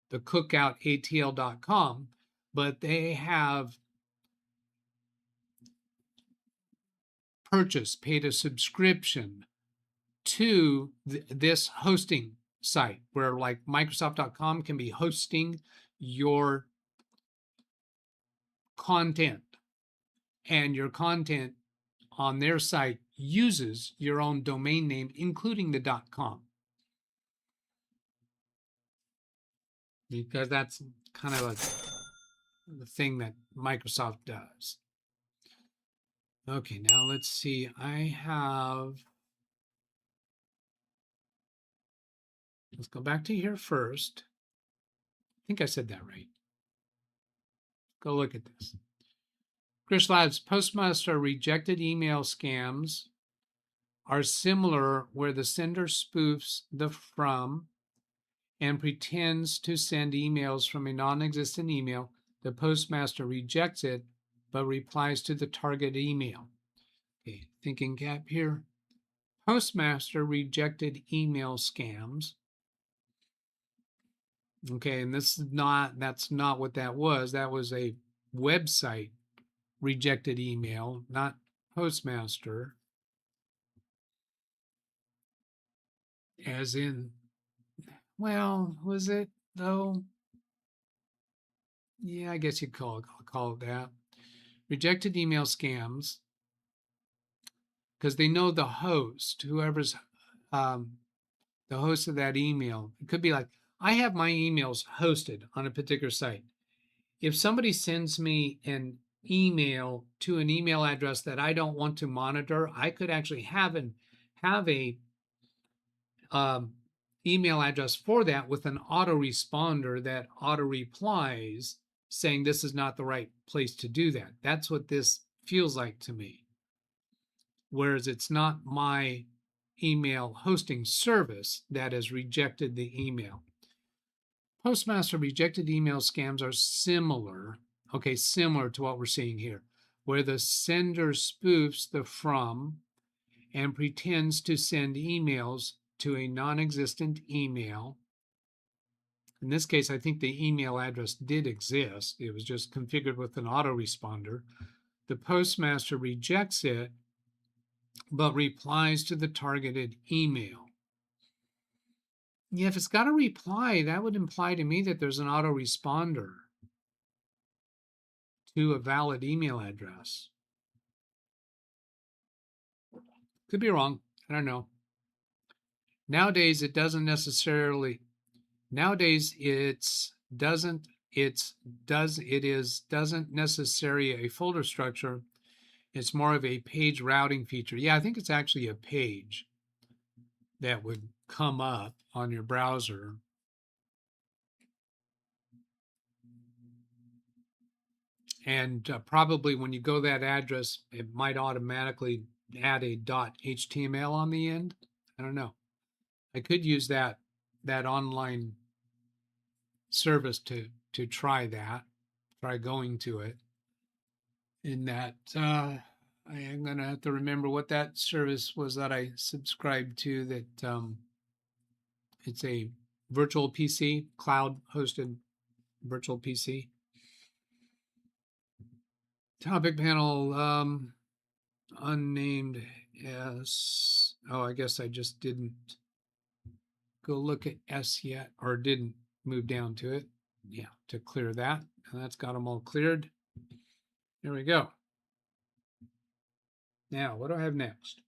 the cookoutatl.com, but they have paid a subscription to this hosting site, where like Microsoft.com can be hosting your content, and your content on their site uses your own domain name, including the .com, because that's kind of the thing that Microsoft does. Okay, now let's see. Let's go back to here first. I think I said that right. Go look at this. Chris Labs, Postmaster rejected email scams are similar where the sender spoofs the from and pretends to send emails from a non-existent email. The postmaster rejects it, but replies to the target email. Okay, thinking cap here. Postmaster rejected email scams. Okay, and that's not what that was. That was a website rejected email, not postmaster. As in, well, was it though? Yeah, I guess you'd call it that. Rejected email scams, because they know the host, whoever's the host of that email. It could be like, I have my emails hosted on a particular site. If somebody sends me an email to an email address that I don't want to monitor, I could actually have a email address for that with an autoresponder that auto replies saying this is not the right place to do that. That's what this feels like to me. Whereas it's not my email hosting service that has rejected the email. Postmaster rejected email scams are similar to what we're seeing here, where the sender spoofs the from and pretends to send emails to a non-existent email. In this case, I think the email address did exist. It was just configured with an autoresponder. The postmaster rejects it, but replies to the targeted email. Yeah, if it's got a reply, that would imply to me that there's an autoresponder to a valid email address. Could be wrong. I don't know. Nowadays, it doesn't necessarily. Nowadays, doesn't necessarily a folder structure. It's more of a page routing feature. Yeah, I think it's actually a page that would come up on your browser. And probably when you go that address, it might automatically add a .html on the end. I don't know. I could use that online service to try going to it. In that, I am going to have to remember what that service was that I subscribed to. That it's a virtual PC, cloud-hosted virtual PC. Topic panel, unnamed S. Oh, I guess I just didn't go look at S yet, or didn't move down to it. Yeah, to clear that. And that's got them all cleared. There we go. Now, what do I have next?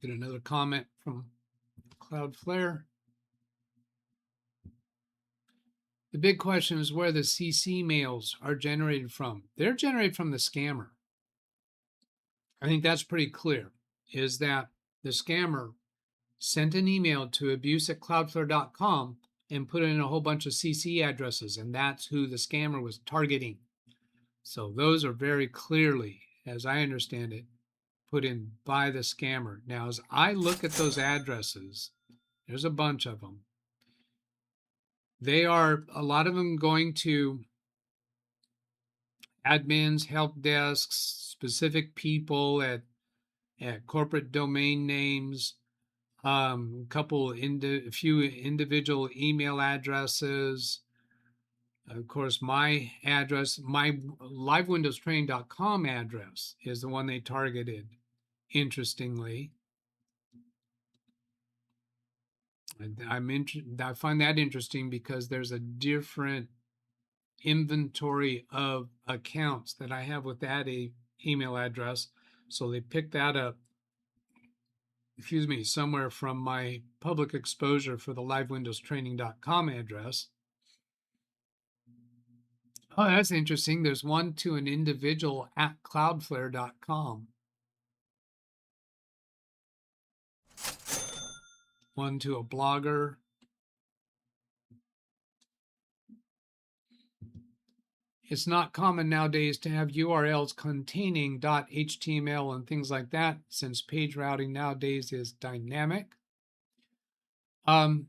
Get another comment from Cloudflare. The big question is where the CC mails are generated from. They're generated from the scammer. I think that's pretty clear, is that the scammer sent an email to abuse@cloudflare.com and put in a whole bunch of CC addresses, and that's who the scammer was targeting. So those are very clearly, as I understand it, put in by the scammer. Now, as I look at those addresses, there's a bunch of them. They are, a lot of them, going to admins, help desks, specific people at corporate domain names, a few individual email addresses. Of course, my address, my LiveWindowsTraining.com address is the one they targeted, interestingly. I find that interesting because there's a different inventory of accounts that I have with that email address. So they picked that up, somewhere from my public exposure for the LiveWindowsTraining.com address. Oh, that's interesting. There's one to an individual at Cloudflare.com. One to a blogger. It's not common nowadays to have URLs containing .html and things like that, since page routing nowadays is dynamic. But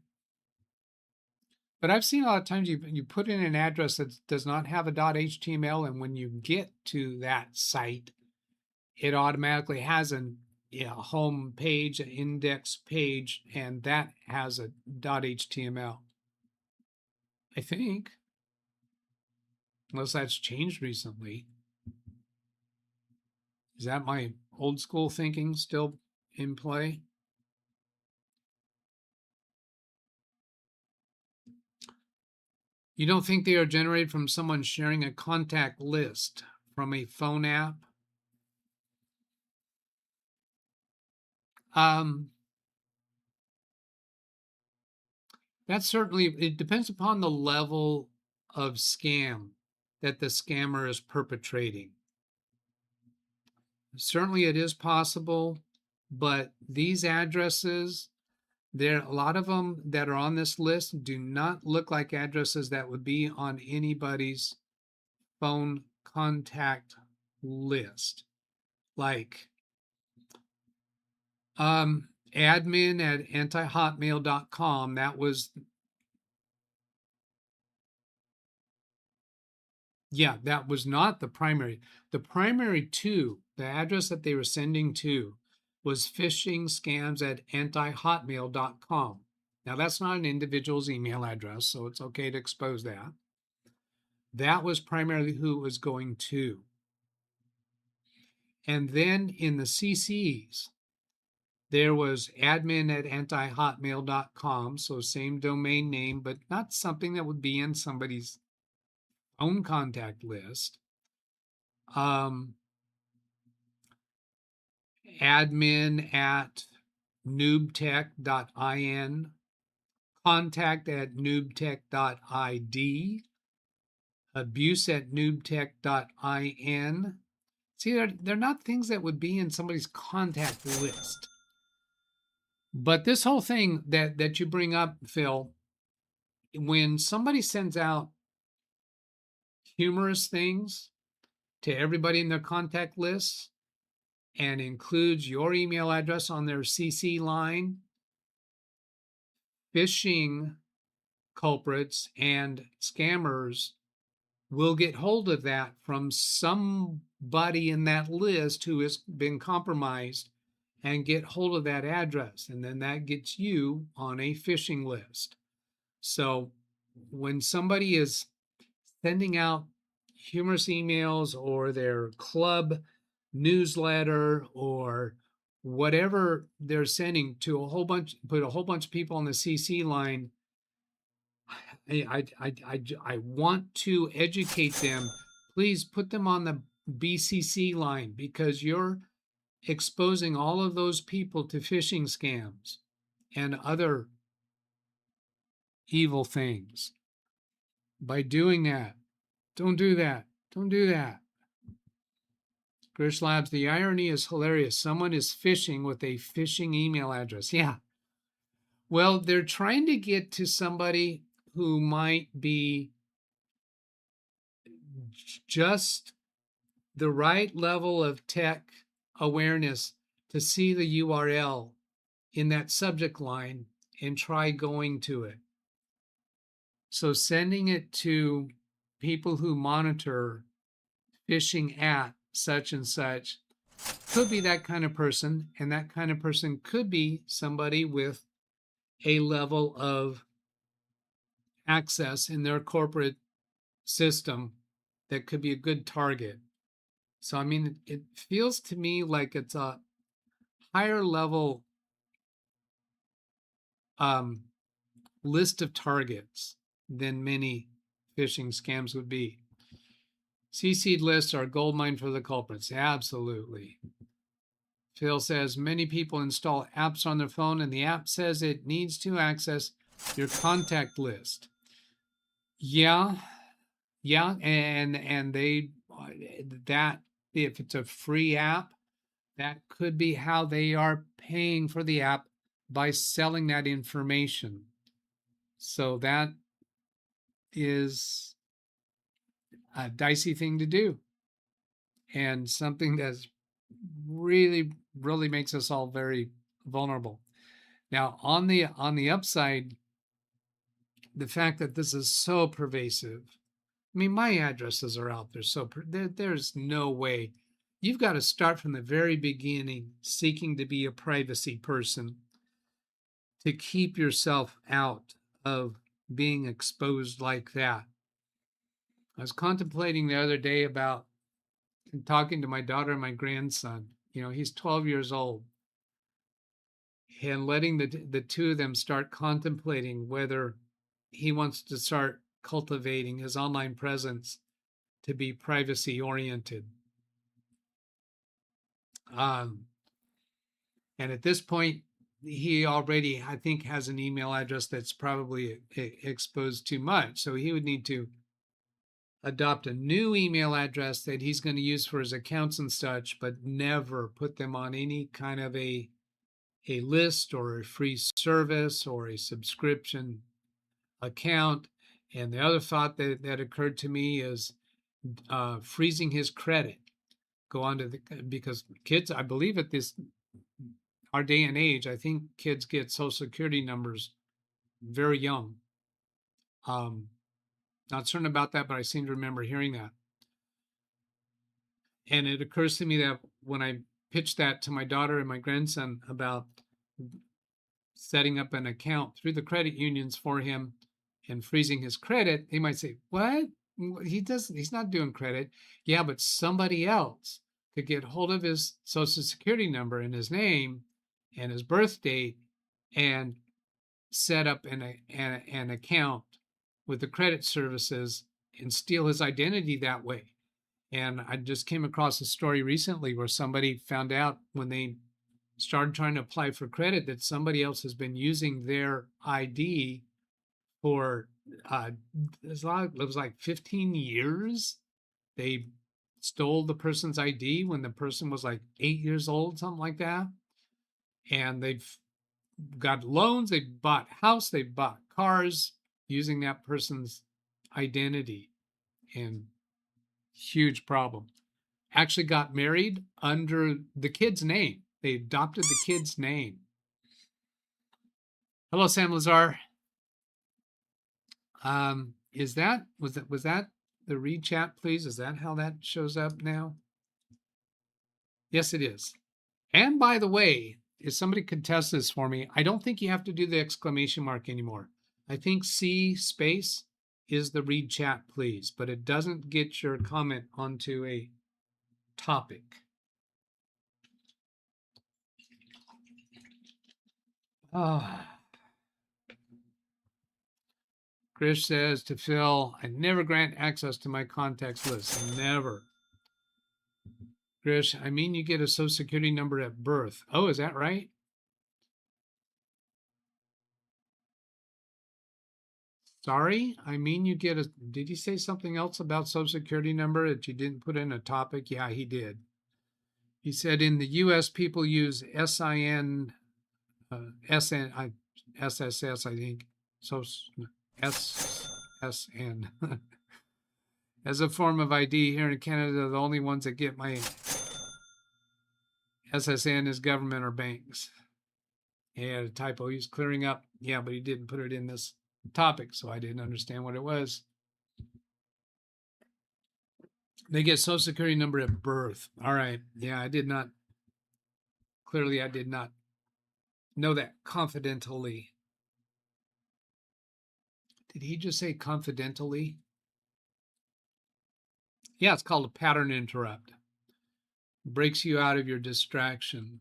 I've seen a lot of times you put in an address that does not have a .html, and when you get to that site, it automatically has a home page, an index page, and that has a .html. I think, unless that's changed recently. Is that my old school thinking still in play? You don't think they are generated from someone sharing a contact list from a phone app? That's certainly, it depends upon the level of scam that the scammer is perpetrating. Certainly it is possible, but these addresses, a lot of them that are on this list do not look like addresses that would be on anybody's phone contact list. Like admin at antihotmail.com, that was not the primary. The primary two, the address that they were sending to, was phishing scams at antihotmail.com. Now, that's not an individual's email address, so it's okay to expose that. That was primarily who it was going to. And then in the CCs, there was admin at antihotmail.com, so same domain name, but not something that would be in somebody's own contact list. Admin at noobtech.in, contact at noobtech.id, abuse at noobtech.in. See, they're not things that would be in somebody's contact list. But this whole thing that you bring up, Phil, when somebody sends out humorous things to everybody in their contact list and includes your email address on their CC line, phishing culprits and scammers will get hold of that from somebody in that list who has been compromised and get hold of that address. And then that gets you on a phishing list. So when somebody is sending out humorous emails or their club newsletter or whatever they're sending to put a whole bunch of people on the CC line, I want to educate them. Please put them on the BCC line, because you're exposing all of those people to phishing scams and other evil things. By doing that, don't do that. Don't do that. Grish Labs, the irony is hilarious. Someone is phishing with a phishing email address. Yeah. Well, they're trying to get to somebody who might be just the right level of tech awareness to see the URL in that subject line and try going to it. So sending it to people who monitor phishing at such and such could be that kind of person, and that kind of person could be somebody with a level of access in their corporate system that could be a good target. So, I mean, it feels to me like it's a higher level list of targets than many phishing scams would be. CC'd lists are a gold mine for the culprits. Absolutely. Phil says many people install apps on their phone and the app says it needs to access your contact list. Yeah, and they that if it's a free app, that could be how they are paying for the app by selling that information. So that is a dicey thing to do, and something that's really makes us all very vulnerable. Now, on the upside, the fact that this is so pervasive. I mean, my addresses are out there, so there's no way. You've got to start from the very beginning, seeking to be a privacy person to keep yourself out of being exposed like that. I was contemplating the other day about talking to my daughter and my grandson. You know, he's 12 years old, and letting the two of them start contemplating whether he wants to start cultivating his online presence to be privacy oriented. And at this point, he already, I think, has an email address that's probably exposed too much. So he would need to adopt a new email address that he's going to use for his accounts and such, but never put them on any kind of a list or a free service or a subscription account. And the other thought that occurred to me is freezing his credit. Go on to because kids, I believe at this our day and age, I think kids get social security numbers very young. Not certain about that, but I seem to remember hearing that. And it occurs to me that when I pitched that to my daughter and my grandson about setting up an account through the credit unions for him and freezing his credit, they might say, "What? He's not doing credit." Yeah, but somebody else could get hold of his social security number and his name and his birth date and set up an account with the credit services and steal his identity that way. And I just came across a story recently where somebody found out when they started trying to apply for credit that somebody else has been using their ID for it was like 15 years. They stole the person's ID when the person was like 8 years old, something like that. And they've got loans, they bought house, they bought cars using that person's identity. And huge problem. Actually got married under the kid's name. They adopted the kid's name. Hello, Sam Lazar. Was that the read chat, please? Is that how that shows up now? Yes, it is. And by the way, if somebody could test this for me, I don't think you have to do the exclamation mark anymore. I think C space is the read chat, please, but it doesn't get your comment onto a topic. Chris says to Phil, I never grant access to my contacts list. Never. Chris, I mean, you get a social security number at birth. Oh, is that right? Sorry, I mean, you get a, did he say something else about social security number that you didn't put in a topic? Yeah, he did. He said in the US, people use SIN, SSS, I think, so SSN. As a form of ID here in Canada, the only ones that get my SSN is government or banks. He had a typo. He's clearing up. Yeah, but he didn't put it in this topic, so I didn't understand what it was. They get Social Security number at birth. All right. Yeah, I did not know that confidentially. Did he just say confidentially? Yeah, it's called a pattern interrupt. Breaks you out of your distraction.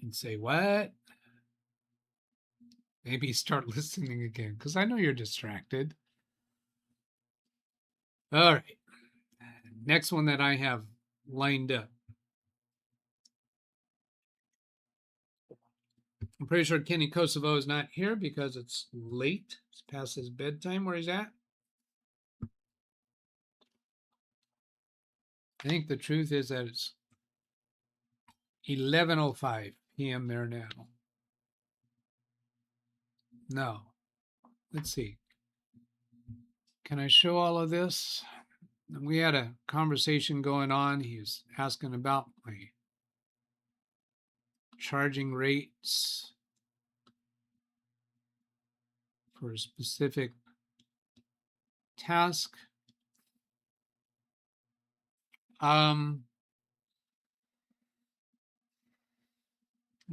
And say, what? Maybe start listening again, because I know you're distracted. All right. Next one that I have lined up. I'm pretty sure Kenny Kosovo is not here because it's late. It's past his bedtime where he's at. I think the truth is that it's 11:05 p.m. there now. No. Let's see. Can I show all of this? We had a conversation going on. He was asking about my charging rates for a specific task. I'm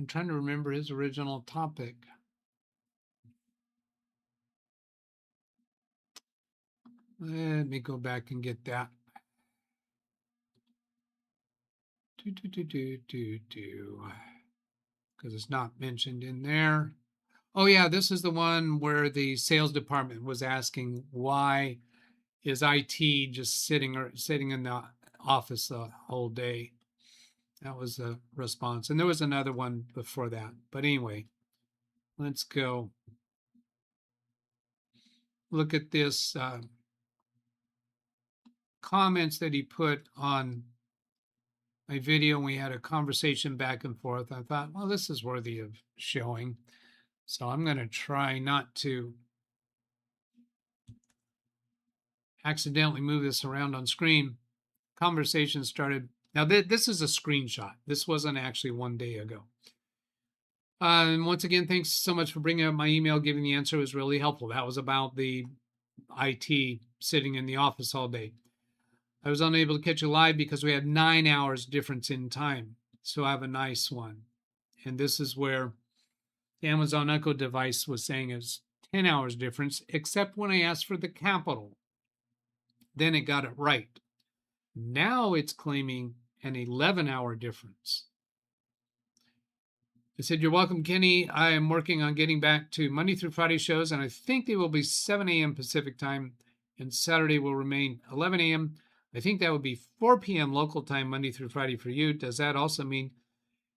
trying to remember his original topic. Let me go back and get that. Because it's not mentioned in there. Oh yeah, this is the one where the sales department was asking why is IT just sitting in the office the whole day. That was the response. And there was another one before that. But anyway, let's go look at this comments that he put on my video. And we had a conversation back and forth. I thought, well, this is worthy of showing. So I'm going to try not to accidentally move this around on screen. Conversation started. Now, this is a screenshot. This wasn't actually 1 day ago. And once again, thanks so much for bringing up my email. Giving the answer was really helpful. That was about the IT sitting in the office all day. I was unable to catch you live because we had 9 hours difference in time. So I have a nice one. And this is where the Amazon Echo device was saying it's 10 hours difference, except when I asked for the capital. Then it got it right. Now it's claiming an 11-hour difference. I said, you're welcome, Kenny. I am working on getting back to Monday through Friday shows, and I think they will be 7 a.m. Pacific time, and Saturday will remain 11 a.m. I think that would be 4 p.m. local time, Monday through Friday for you. Does that also mean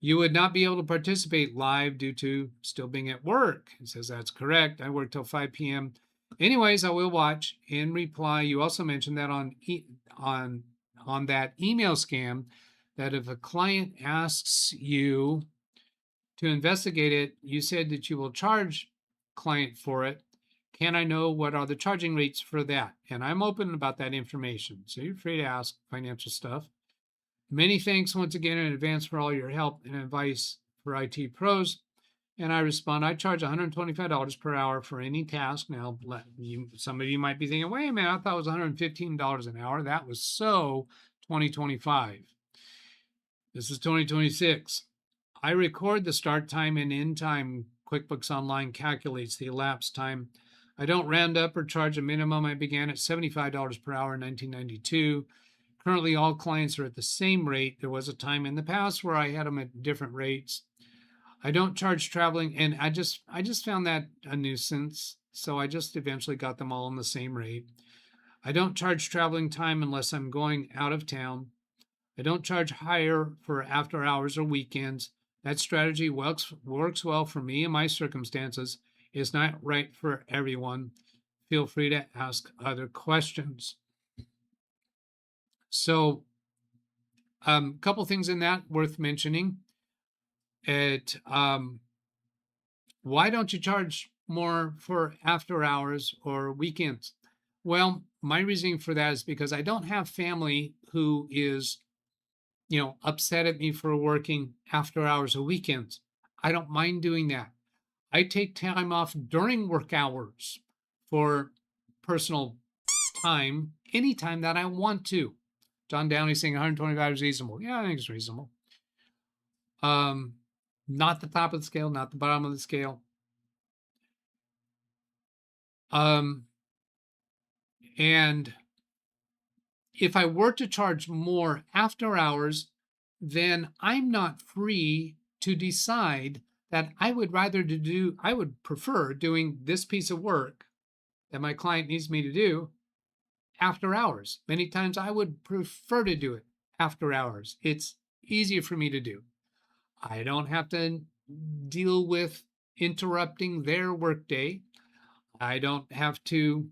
you would not be able to participate live due to still being at work? He says, that's correct. I work till 5 p.m. Anyways, I will watch and reply. You also mentioned that on that email scam, that if a client asks you to investigate it, you said that you will charge client for it. Can I know what are the charging rates for that? And I'm open about that information. So you're free to ask financial stuff. Many thanks once again in advance for all your help and advice for IT pros. And I respond, I charge $125 per hour for any task. Now, some of you might be thinking, wait a minute, I thought it was $115 an hour. That was so 2025. This is 2026. I record the start time and end time. QuickBooks Online calculates the elapsed time. I don't round up or charge a minimum. I began at $75 per hour in 1992. Currently, all clients are at the same rate. There was a time in the past where I had them at different rates. I don't charge traveling, and I just found that a nuisance. So I just eventually got them all on the same rate. I don't charge traveling time unless I'm going out of town. I don't charge higher for after hours or weekends. That strategy works well for me and my circumstances. It's not right for everyone. Feel free to ask other questions. So a couple things in that worth mentioning. Why don't you charge more for after hours or weekends? Well, my reasoning for that is because I don't have family who is, upset at me for working after hours or weekends. I don't mind doing that. I take time off during work hours for personal time anytime that I want to. John Downey's saying 125 is reasonable. Yeah, I think it's reasonable. Not the top of the scale, not the bottom of the scale. And if I were to charge more after hours, then I'm not free to decide that I would prefer doing this piece of work that my client needs me to do after hours. Many times I would prefer to do it after hours. It's easier for me to do. I don't have to deal with interrupting their workday. I don't have to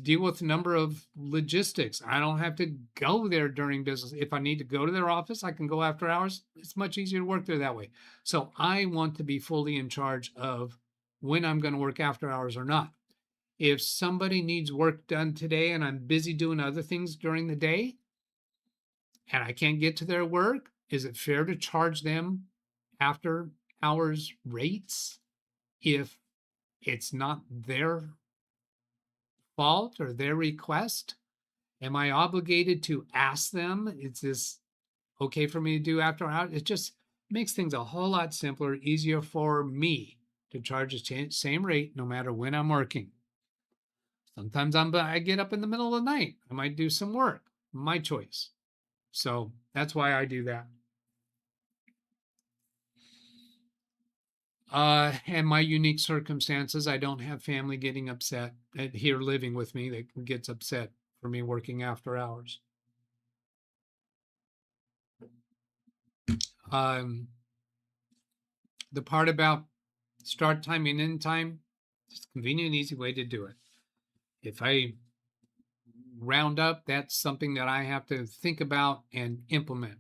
deal with a number of logistics. I don't have to go there during business. If I need to go to their office, I can go after hours. It's much easier to work there that way. So I want to be fully in charge of when I'm going to work after hours or not. If somebody needs work done today and I'm busy doing other things during the day and I can't get to their work, is it fair to charge them after hours rates if it's not their fault or their request? Am I obligated to ask them, is this okay for me to do after hours? It just makes things a whole lot simpler, easier for me to charge the same rate no matter when I'm working. Sometimes I get up in the middle of the night. I might do some work, my choice. So that's why I do that. And my unique circumstances, I don't have family getting upset here living with me that gets upset for me working after hours. The part about start time and end time, it's a convenient and easy way to do it. If I round up, that's something that I have to think about and implement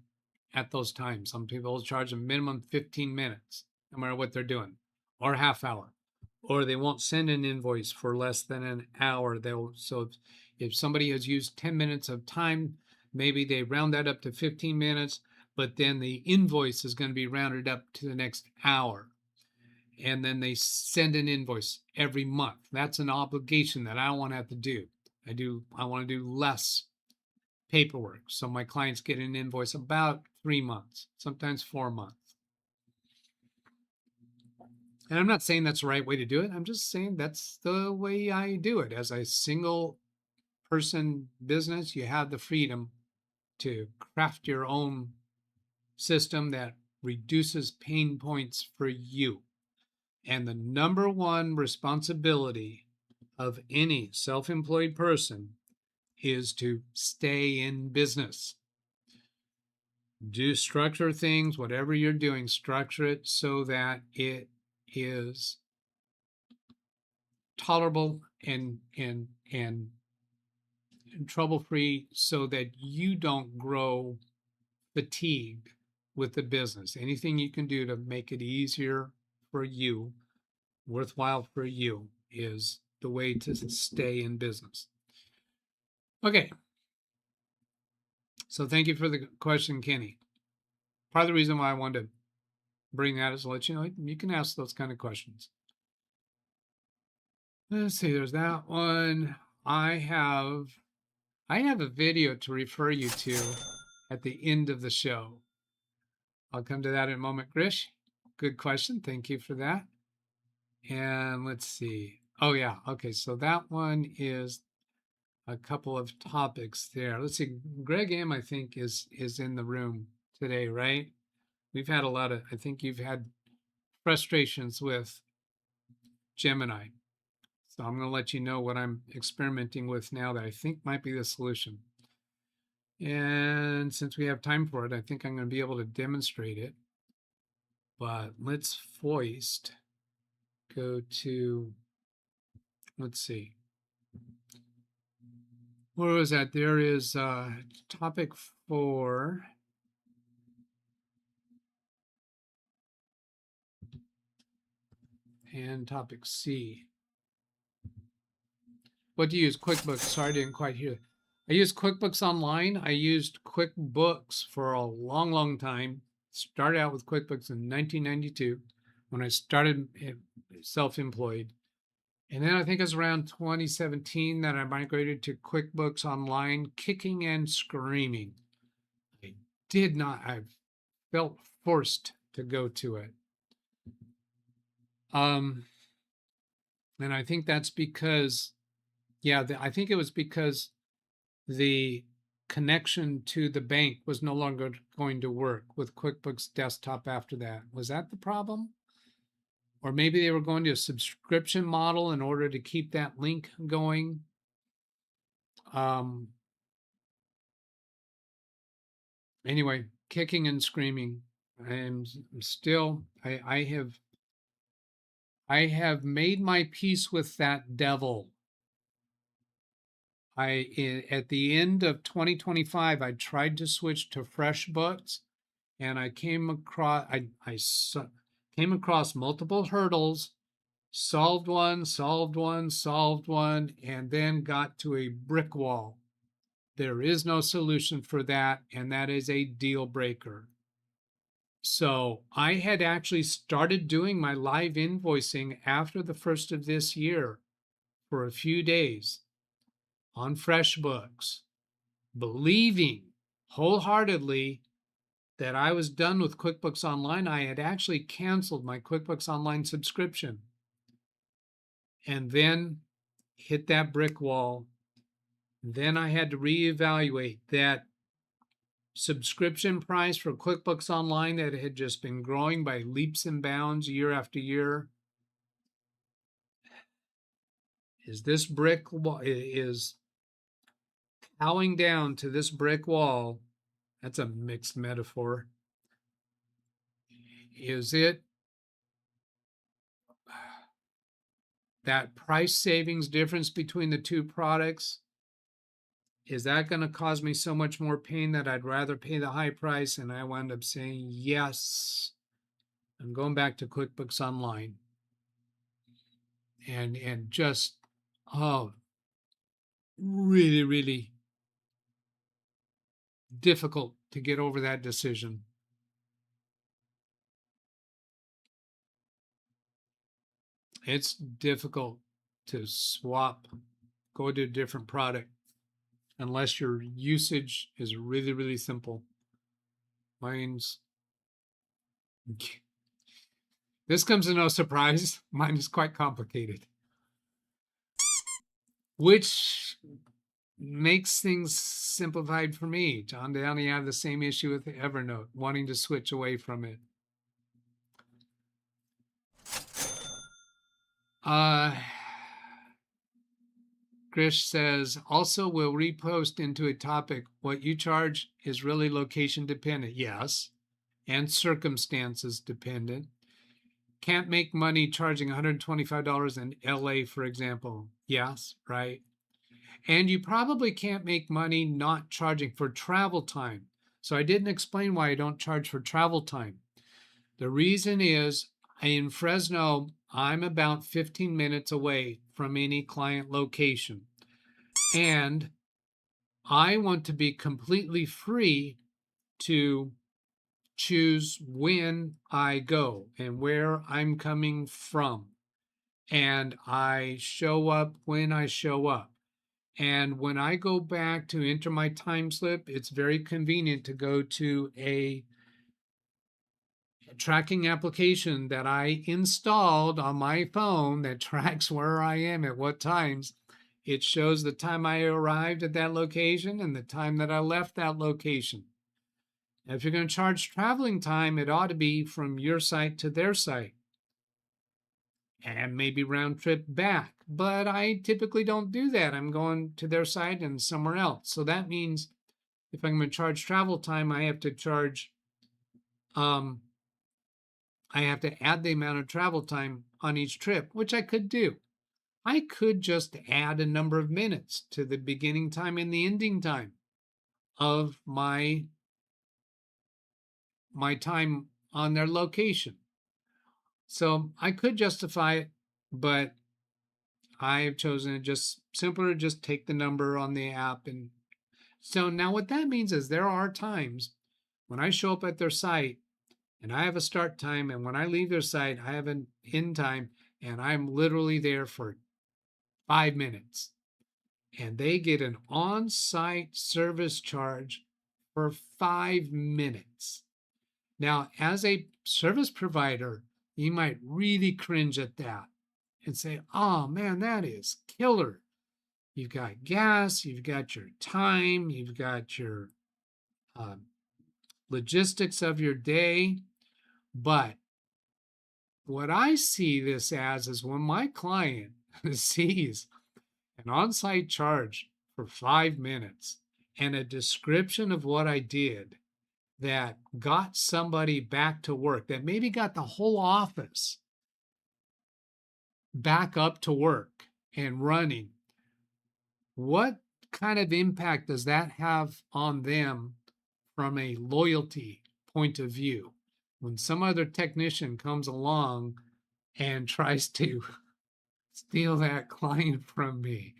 at those times. Some people will charge a minimum 15 minutes, no matter what they're doing, or half hour, or they won't send an invoice for less than an hour. So if somebody has used 10 minutes of time, maybe they round that up to 15 minutes, but then the invoice is going to be rounded up to the next hour. And then they send an invoice every month. That's an obligation that I don't want to have to do. I want to do less paperwork. So my clients get an invoice about 3 months, sometimes 4 months. And I'm not saying that's the right way to do it. I'm just saying that's the way I do it. As a single person business, you have the freedom to craft your own system that reduces pain points for you. And the number one responsibility of any self-employed person is to stay in business. Do structure things, whatever you're doing, structure it so that it is tolerable and trouble-free, so that you don't grow fatigued with the business. Anything you can do to make it easier for you, worthwhile for you, is the way to stay in business. Okay. So thank you for the question, Kenny. Part of the reason why I wanted to bring that is to let you know you can ask those kind of questions. Let's see, there's that one. I have a video to refer you to at the end of the show. I'll come to that in a moment. Grish, good question. Thank you for that. And let's see. Oh, yeah. Okay, so that one is a couple of topics there. Let's see. Greg M, I think, is in the room today, right? We've had I think you've had frustrations with Gemini. So I'm going to let you know what I'm experimenting with now that I think might be the solution. And since we have time for it, I think I'm going to be able to demonstrate it. But let's go to, let's see. Where was that? There is topic 4. And topic C. What do you use? QuickBooks. Sorry, I didn't quite hear. I use QuickBooks Online. I used QuickBooks for a long, long time. Started out with QuickBooks in 1992 when I started self-employed. And then I think it was around 2017 that I migrated to QuickBooks Online, kicking and screaming. I felt forced to go to it. And I think that's because, I think it was because the connection to the bank was no longer going to work with QuickBooks Desktop after that. Was that the problem? Or maybe they were going to a subscription model in order to keep that link going. Anyway, kicking and screaming. I'm still, I have made my peace with that devil. At the end of 2025, I tried to switch to FreshBooks, and I came across came across multiple hurdles, solved one, and then got to a brick wall. There is no solution for that, and that is a deal breaker. So I had actually started doing my live invoicing after the first of this year for a few days on FreshBooks, believing wholeheartedly that I was done with QuickBooks Online. I had actually canceled my QuickBooks Online subscription and then hit that brick wall. Then I had to reevaluate that subscription price for QuickBooks Online that had just been growing by leaps and bounds year after year. Is this brick wall is bowing down to this brick wall? That's a mixed metaphor. Is it that price savings difference between the two products? Is that going to cause me so much more pain that I'd rather pay the high price? And I wound up saying, yes, I'm going back to QuickBooks Online. And just, really, really difficult to get over that decision. It's difficult to go to a different product unless your usage is really, really simple. This comes as no surprise. Mine is quite complicated, which makes things simplified for me. John Downey had the same issue with Evernote, wanting to switch away from it. Grish says, also we'll repost into a topic. What you charge is really location dependent. Yes. And circumstances dependent. Can't make money charging $125 in LA, for example. Yes, right. And you probably can't make money not charging for travel time. So I didn't explain why I don't charge for travel time. The reason is in Fresno, I'm about 15 minutes away from any client location. And I want to be completely free to choose when I go and where I'm coming from. And I show up when I show up. And when I go back to enter my time slip, it's very convenient to go to a tracking application that I installed on my phone that tracks where I am at what times. It shows the time I arrived at that location and the time that I left that location. Now, if you're going to charge traveling time, it ought to be from your site to their site and maybe round trip back. But I typically don't do that. I'm going to their site and somewhere else. So that means if I'm going to charge travel time, I have to charge, I have to add the amount of travel time on each trip, which I could do. I could just add a number of minutes to the beginning time and the ending time of my time on their location. So I could justify it, but I have chosen it just simpler to just take the number on the app. And so now what that means is there are times when I show up at their site and I have a start time, and when I leave their site, I have an end time, and I'm literally there for 5 minutes. And they get an on-site service charge for 5 minutes. Now, as a service provider, you might really cringe at that and say, oh man, that is killer. You've got gas, you've got your time, you've got your logistics of your day. But what I see this as is when my client sees an on-site charge for 5 minutes and a description of what I did that got somebody back to work, that maybe got the whole office back up to work and running, what kind of impact does that have on them from a loyalty point of view? When some other technician comes along and tries to steal that client from me,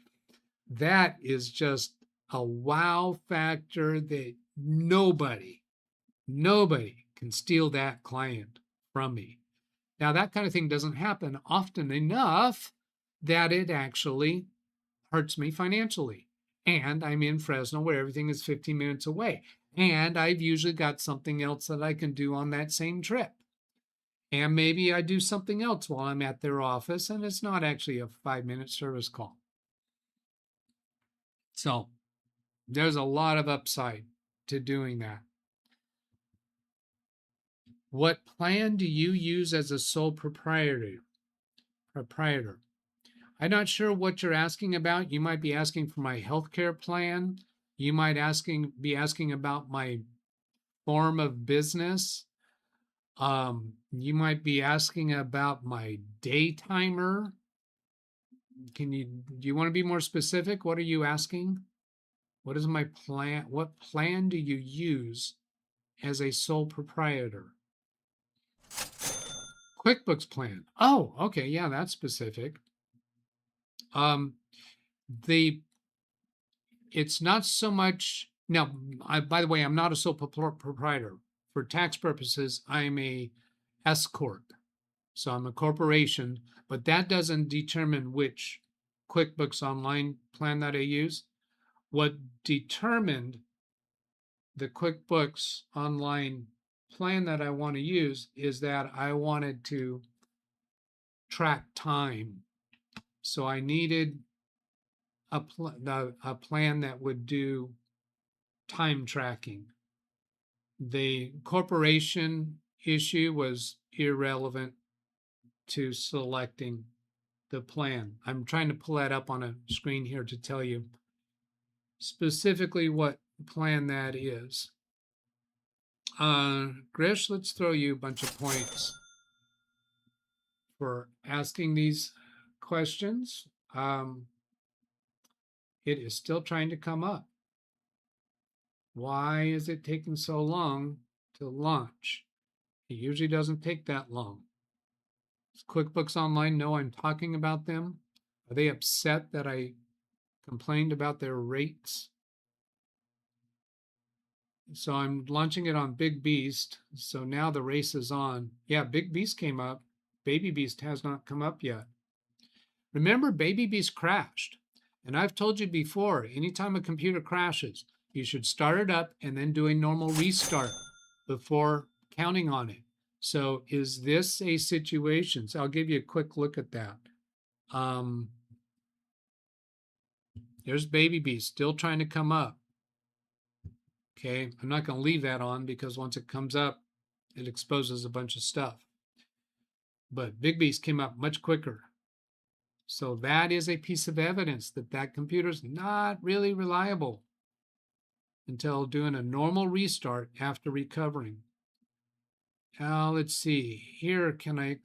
that is just a wow factor that nobody can steal that client from me. Now, that kind of thing doesn't happen often enough that it actually hurts me financially. And I'm in Fresno where everything is 15 minutes away. And I've usually got something else that I can do on that same trip. And maybe I do something else while I'm at their office, and it's not actually a 5-minute service call. So there's a lot of upside to doing that. What plan do you use as a sole proprietor? I'm not sure what you're asking about. You might be asking for my healthcare plan. You might be asking about my form of business. You might be asking about my day timer. Do you want to be more specific? What are you asking? What is my plan? What plan do you use as a sole proprietor? QuickBooks plan. Oh, okay. Yeah, that's specific. It's not so much now. By the way, I'm not a sole proprietor. For tax purposes, I'm a S corp, so I'm a corporation. But that doesn't determine which QuickBooks Online plan that I use. What determined the QuickBooks Online plan that I want to use is that I wanted to track time. So I needed a plan that would do time tracking. The corporation issue was irrelevant to selecting the plan. I'm trying to pull that up on a screen here to tell you specifically what plan that is. Grish, let's throw you a bunch of points for asking these questions. It is still trying to come up. Why is it taking so long to launch? It usually doesn't take that long. Does QuickBooks Online know I'm talking about them? Are they upset that I complained about their rates? So I'm launching it on Big Beast. So now the race is on. Yeah, Big Beast came up. Baby Beast has not come up yet. Remember, Baby Beast crashed. And I've told you before, anytime a computer crashes, you should start it up and then do a normal restart before counting on it. So is this a situation? So I'll give you a quick look at that. There's Baby Beast still trying to come up. Okay, I'm not going to leave that on because once it comes up, it exposes a bunch of stuff. But Big Beast came up much quicker. So that is a piece of evidence that that computer's not really reliable until doing a normal restart after recovering. Now let's see here. Can I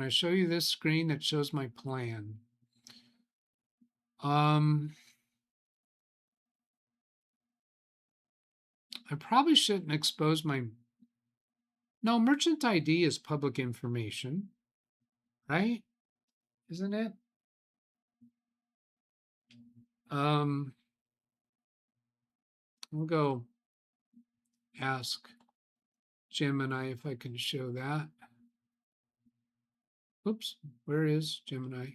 show you this screen that shows my plan? I probably shouldn't expose my. No, merchant ID is public information, right? Isn't it? We'll go ask Gemini if I can show that. Oops, where is Gemini?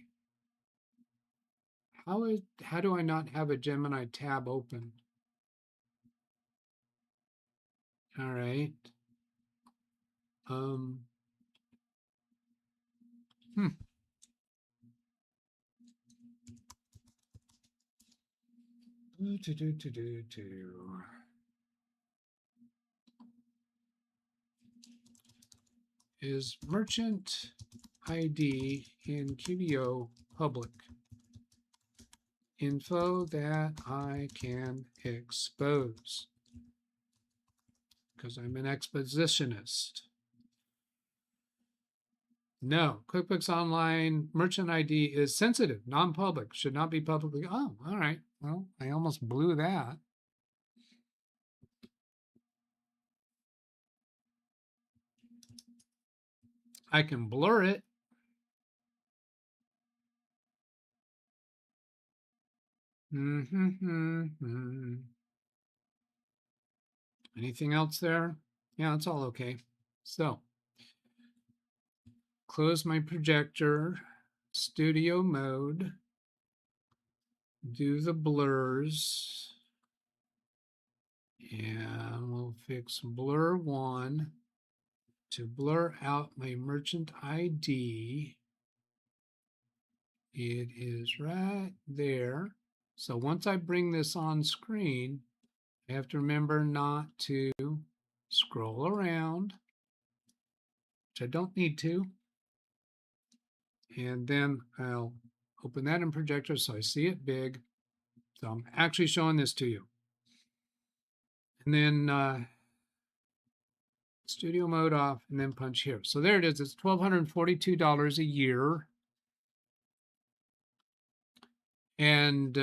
how do I not have a Gemini tab open? All right. Is merchant ID in QBO public? Info that I can expose, because I'm an expositionist. No, QuickBooks Online merchant ID is sensitive, non-public, should not be publicly. Oh, all right. Well, I almost blew that. I can blur it. Anything else there? Yeah, it's all okay. So, close my projector, studio mode, do the blurs, and we'll fix blur 1 to blur out my merchant ID. It is right there. So once I bring this on screen, I have to remember not to scroll around, which I don't need to. And then I'll open that in projector so I see it big. So I'm actually showing this to you. And then studio mode off, and then punch here. So there it is. It's $1,242 a year. And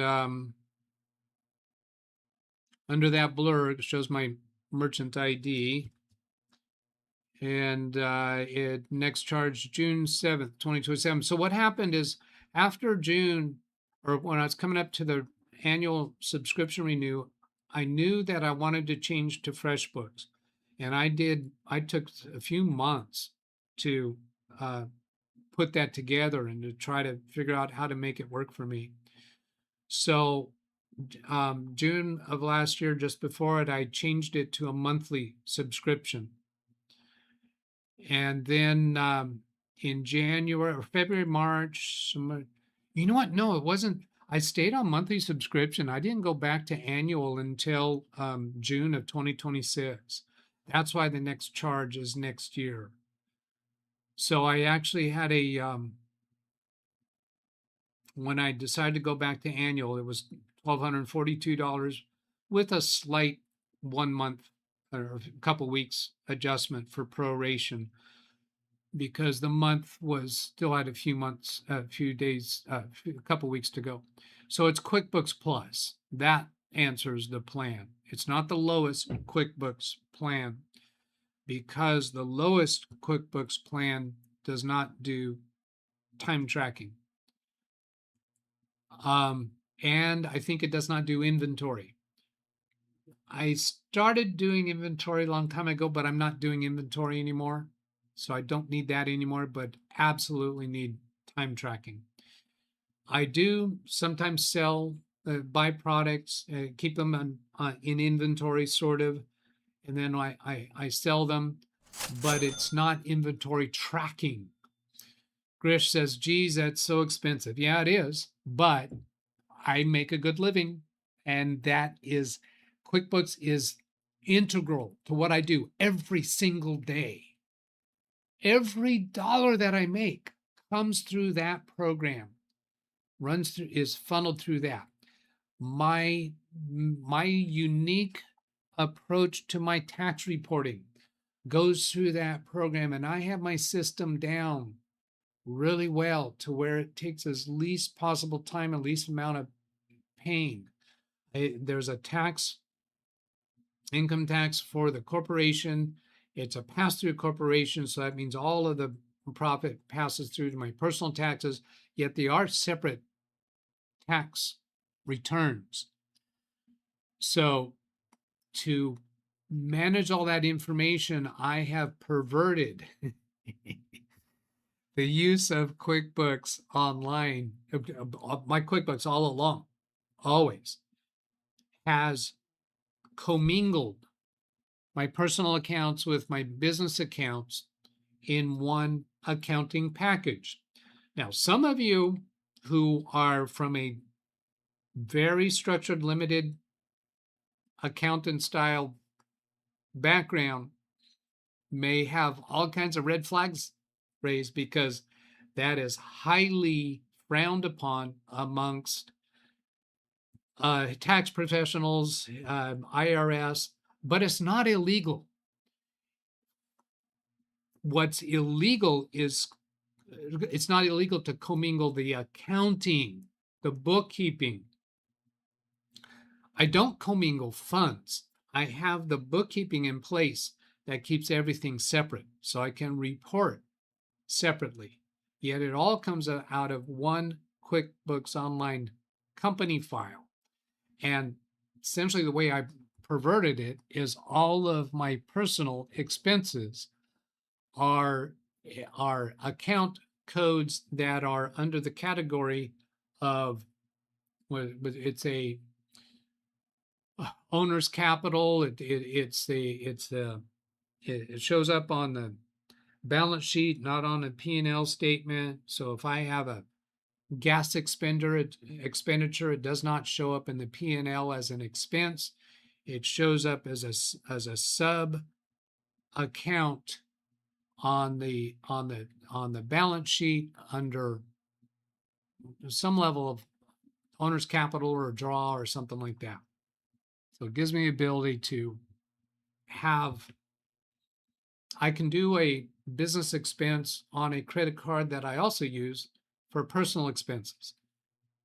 under that blur, it shows my merchant ID. And it next charged June 7th, 2027. So what happened is after June, or when I was coming up to the annual subscription renew, I knew that I wanted to change to FreshBooks. And I took a few months to put that together and to try to figure out how to make it work for me. So June of last year, just before it, I changed it to a monthly subscription. And then in January or February, March, you know what? No, it wasn't. I stayed on monthly subscription. I didn't go back to annual until June of 2026. That's why the next charge is next year. So I actually had when I decided to go back to annual, it was $1,242 with a slight 1 month or a couple weeks adjustment for proration, because the month was still had a few days, a couple weeks to go. So it's QuickBooks Plus. That answers the plan. It's not the lowest QuickBooks plan, because the lowest QuickBooks plan does not do time tracking. And I think it does not do inventory. I started doing inventory a long time ago, but I'm not doing inventory anymore. So I don't need that anymore, but absolutely need time tracking. I do sometimes sell byproducts, keep them in inventory sort of, and then I sell them, but it's not inventory tracking. Grish says, geez, that's so expensive. Yeah, it is, but I make a good living, and that is, QuickBooks is integral to what I do every single day. Every dollar that I make comes through that program, is funneled through that. My unique approach to my tax reporting goes through that program, and I have my system down really well to where it takes as least possible time and least amount of pain. There's a income tax for the corporation. It's a pass-through corporation, so that means all of the profit passes through to my personal taxes, yet they are separate tax returns. So to manage all that information, I have perverted the use of QuickBooks Online, my QuickBooks all along, always has commingled my personal accounts with my business accounts in one accounting package. Now, some of you who are from a very structured, limited accountant style background may have all kinds of red flags raised, because that is highly frowned upon amongst tax professionals, IRS, but it's not illegal. What's illegal is it's not illegal to commingle the accounting, the bookkeeping. I don't commingle funds. I have the bookkeeping in place that keeps everything separate, so I can report separately. Yet it all comes out of one QuickBooks Online company file. And essentially the way I perverted it is all of my personal expenses are account codes that are under the category of, it's a owner's capital. It shows up on the balance sheet, not on a P&L statement. So if I have a gas expenditure, it does not show up in the P&L as an expense. It shows up as a sub account on the balance sheet under some level of owner's capital or a draw or something like that. So it gives me the ability to I can do a business expense on a credit card that I also use for personal expenses.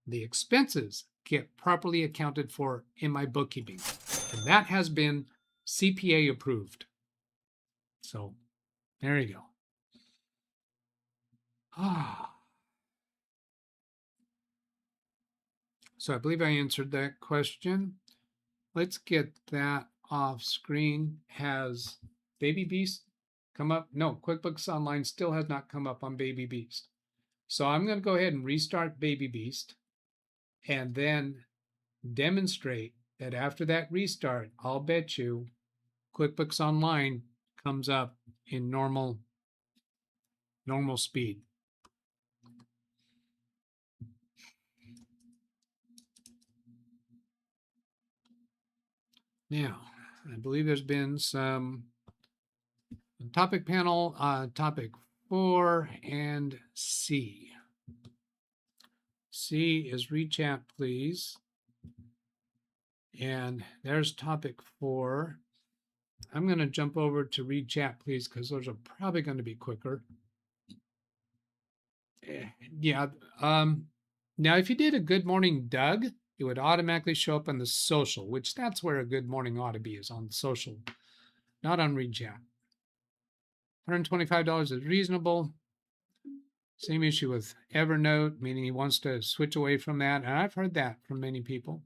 The expenses get properly accounted for in my bookkeeping, and that has been CPA approved. So there you go. So I believe I answered that question. Let's get that off screen. Has Baby Beast come up? No, QuickBooks Online still has not come up on Baby Beast. So I'm going to go ahead and restart Baby Beast and then demonstrate that after that restart, I'll bet you QuickBooks Online comes up in normal speed. Now, I believe there's been some topic panel, topic 4 and C. C is read chat, please. And there's topic 4. I'm going to jump over to read chat, please, because those are probably going to be quicker. Yeah. Now, if you did a good morning, Doug, it would automatically show up on the social, which that's where a good morning ought to be, is on social, not on read chat. $125 is reasonable. Same issue with Evernote, meaning he wants to switch away from that. And I've heard that from many people.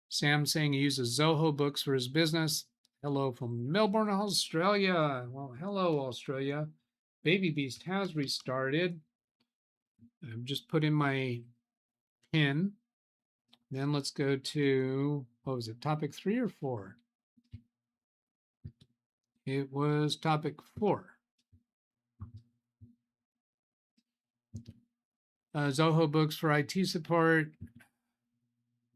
Sam saying he uses Zoho Books for his business. Hello from Melbourne, Australia. Well, hello, Australia. Baby Beast has restarted. I've just put in my pin. Then let's go to, what was it, topic 3 or 4? It was topic 4. Zoho Books for IT support.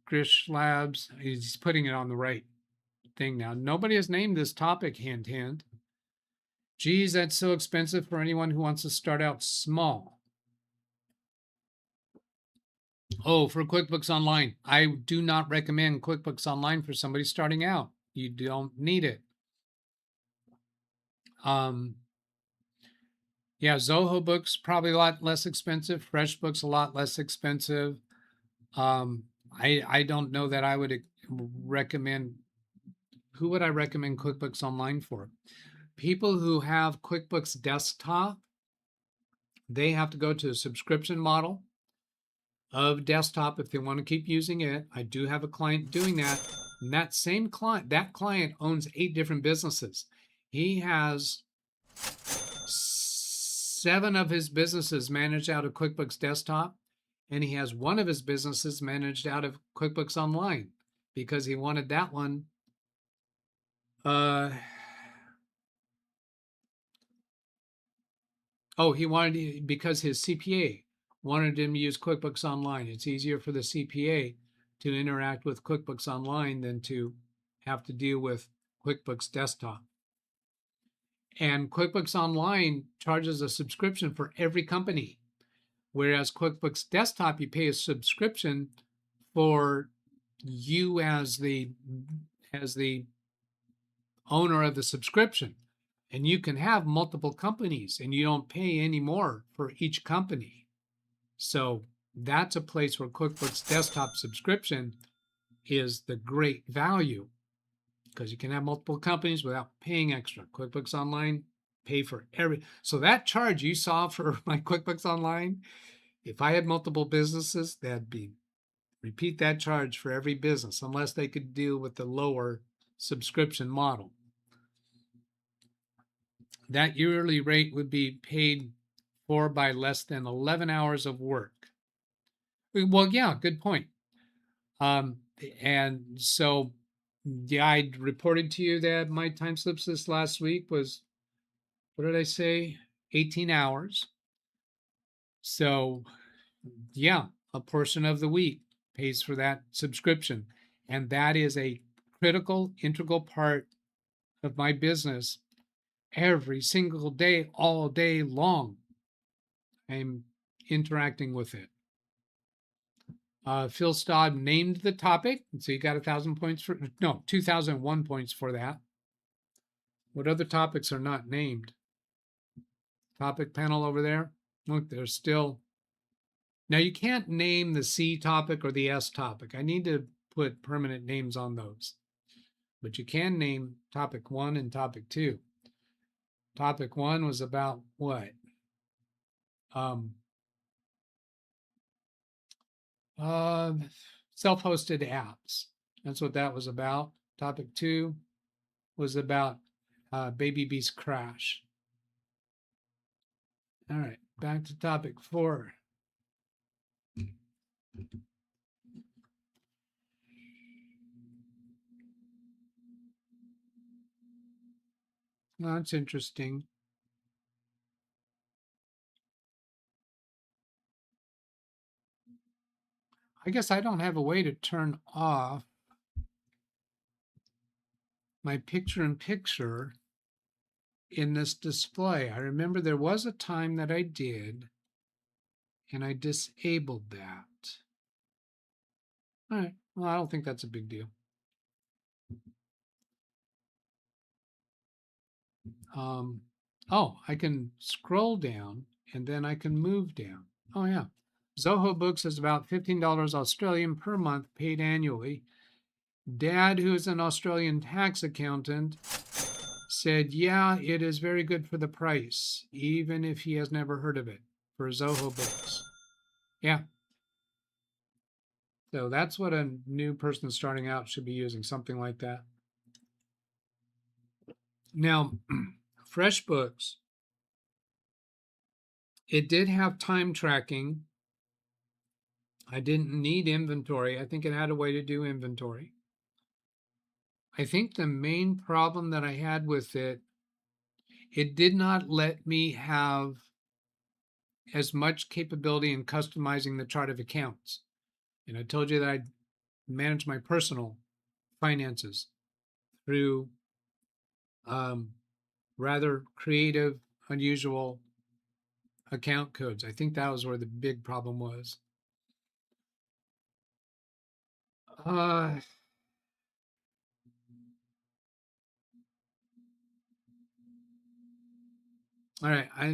Grish Labs. He's putting it on the right thing now. Nobody has named this topic, hint, hint. Geez, that's so expensive for anyone who wants to start out small. Oh, for QuickBooks Online. I do not recommend QuickBooks Online for somebody starting out. You don't need it. Yeah, Zoho Books probably a lot less expensive. FreshBooks a lot less expensive. I don't know that I would recommend. Who would I recommend QuickBooks Online for? People who have QuickBooks Desktop, they have to go to a subscription model of desktop if they want to keep using it. I do have a client doing that. And that same client, that client owns 8 different businesses. He has 7 of his businesses managed out of QuickBooks Desktop, and he has 1 of his businesses managed out of QuickBooks Online because he wanted that one. He wanted, because his CPA wanted him to use QuickBooks Online. It's easier for the CPA to interact with QuickBooks Online than to have to deal with QuickBooks Desktop. And QuickBooks Online charges a subscription for every company, whereas QuickBooks Desktop, you pay a subscription for you as the owner of the subscription. And you can have multiple companies and you don't pay any more for each company. So that's a place where QuickBooks Desktop subscription is the great value, because you can have multiple companies without paying extra. QuickBooks Online, pay for so that charge you saw for my QuickBooks Online, if I had multiple businesses, that'd be repeat that charge for every business, unless they could deal with the lower subscription model. That yearly rate would be paid for by less than 11 hours of work. Well, yeah, good point. And so, yeah, I reported to you that my time slips this last week was, what did I say? 18 hours. So, yeah, a portion of the week pays for that subscription. And that is a critical, integral part of my business every single day, all day long. I'm interacting with it. Phil Staub named the topic, so you got 1,000 points for, no, 2,001 points for that. What other topics are not named? Topic panel over there. Look, there's still. Now you can't name the C topic or the S topic. I need to put permanent names on those. But you can name topic 1 and topic 2. Topic 1 was about what? Self-hosted apps. That's what that was about. Topic 2 was about Baby Beast Crash. All right, back to topic 4. Well, that's interesting. I guess I don't have a way to turn off my picture-in-picture in this display. I remember there was a time that I did, and I disabled that. All right, well, I don't think that's a big deal. I can scroll down and then I can move down. Oh yeah. Zoho Books is about $15 Australian per month paid annually. Dad, who is an Australian tax accountant, said, yeah, it is very good for the price, even if he has never heard of it, for Zoho Books. Yeah. So that's what a new person starting out should be using, something like that. Now, FreshBooks, it did have time tracking. I didn't need inventory. I think it had a way to do inventory. I think the main problem that I had with it, it did not let me have as much capability in customizing the chart of accounts. And I told you that I manage my personal finances through rather creative, unusual account codes. I think that was where the big problem was. All right, I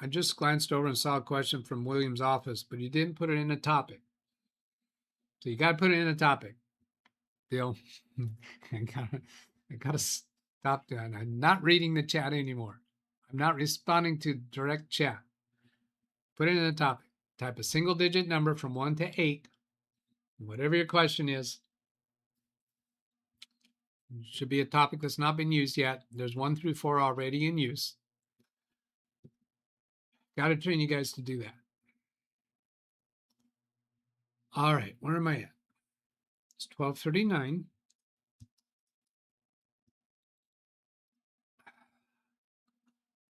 just glanced over and saw a question from William's office, but he didn't put it in a topic. So you got to put it in a topic. Bill, I gotta stop that. I'm not reading the chat anymore. I'm not responding to direct chat. Put it in a topic. Type a single digit number from 1 to 8. Whatever your question is. It should be a topic that's not been used yet. There's 1 through 4 already in use. Got to train you guys to do that. All right, where am I at? It's 12:39.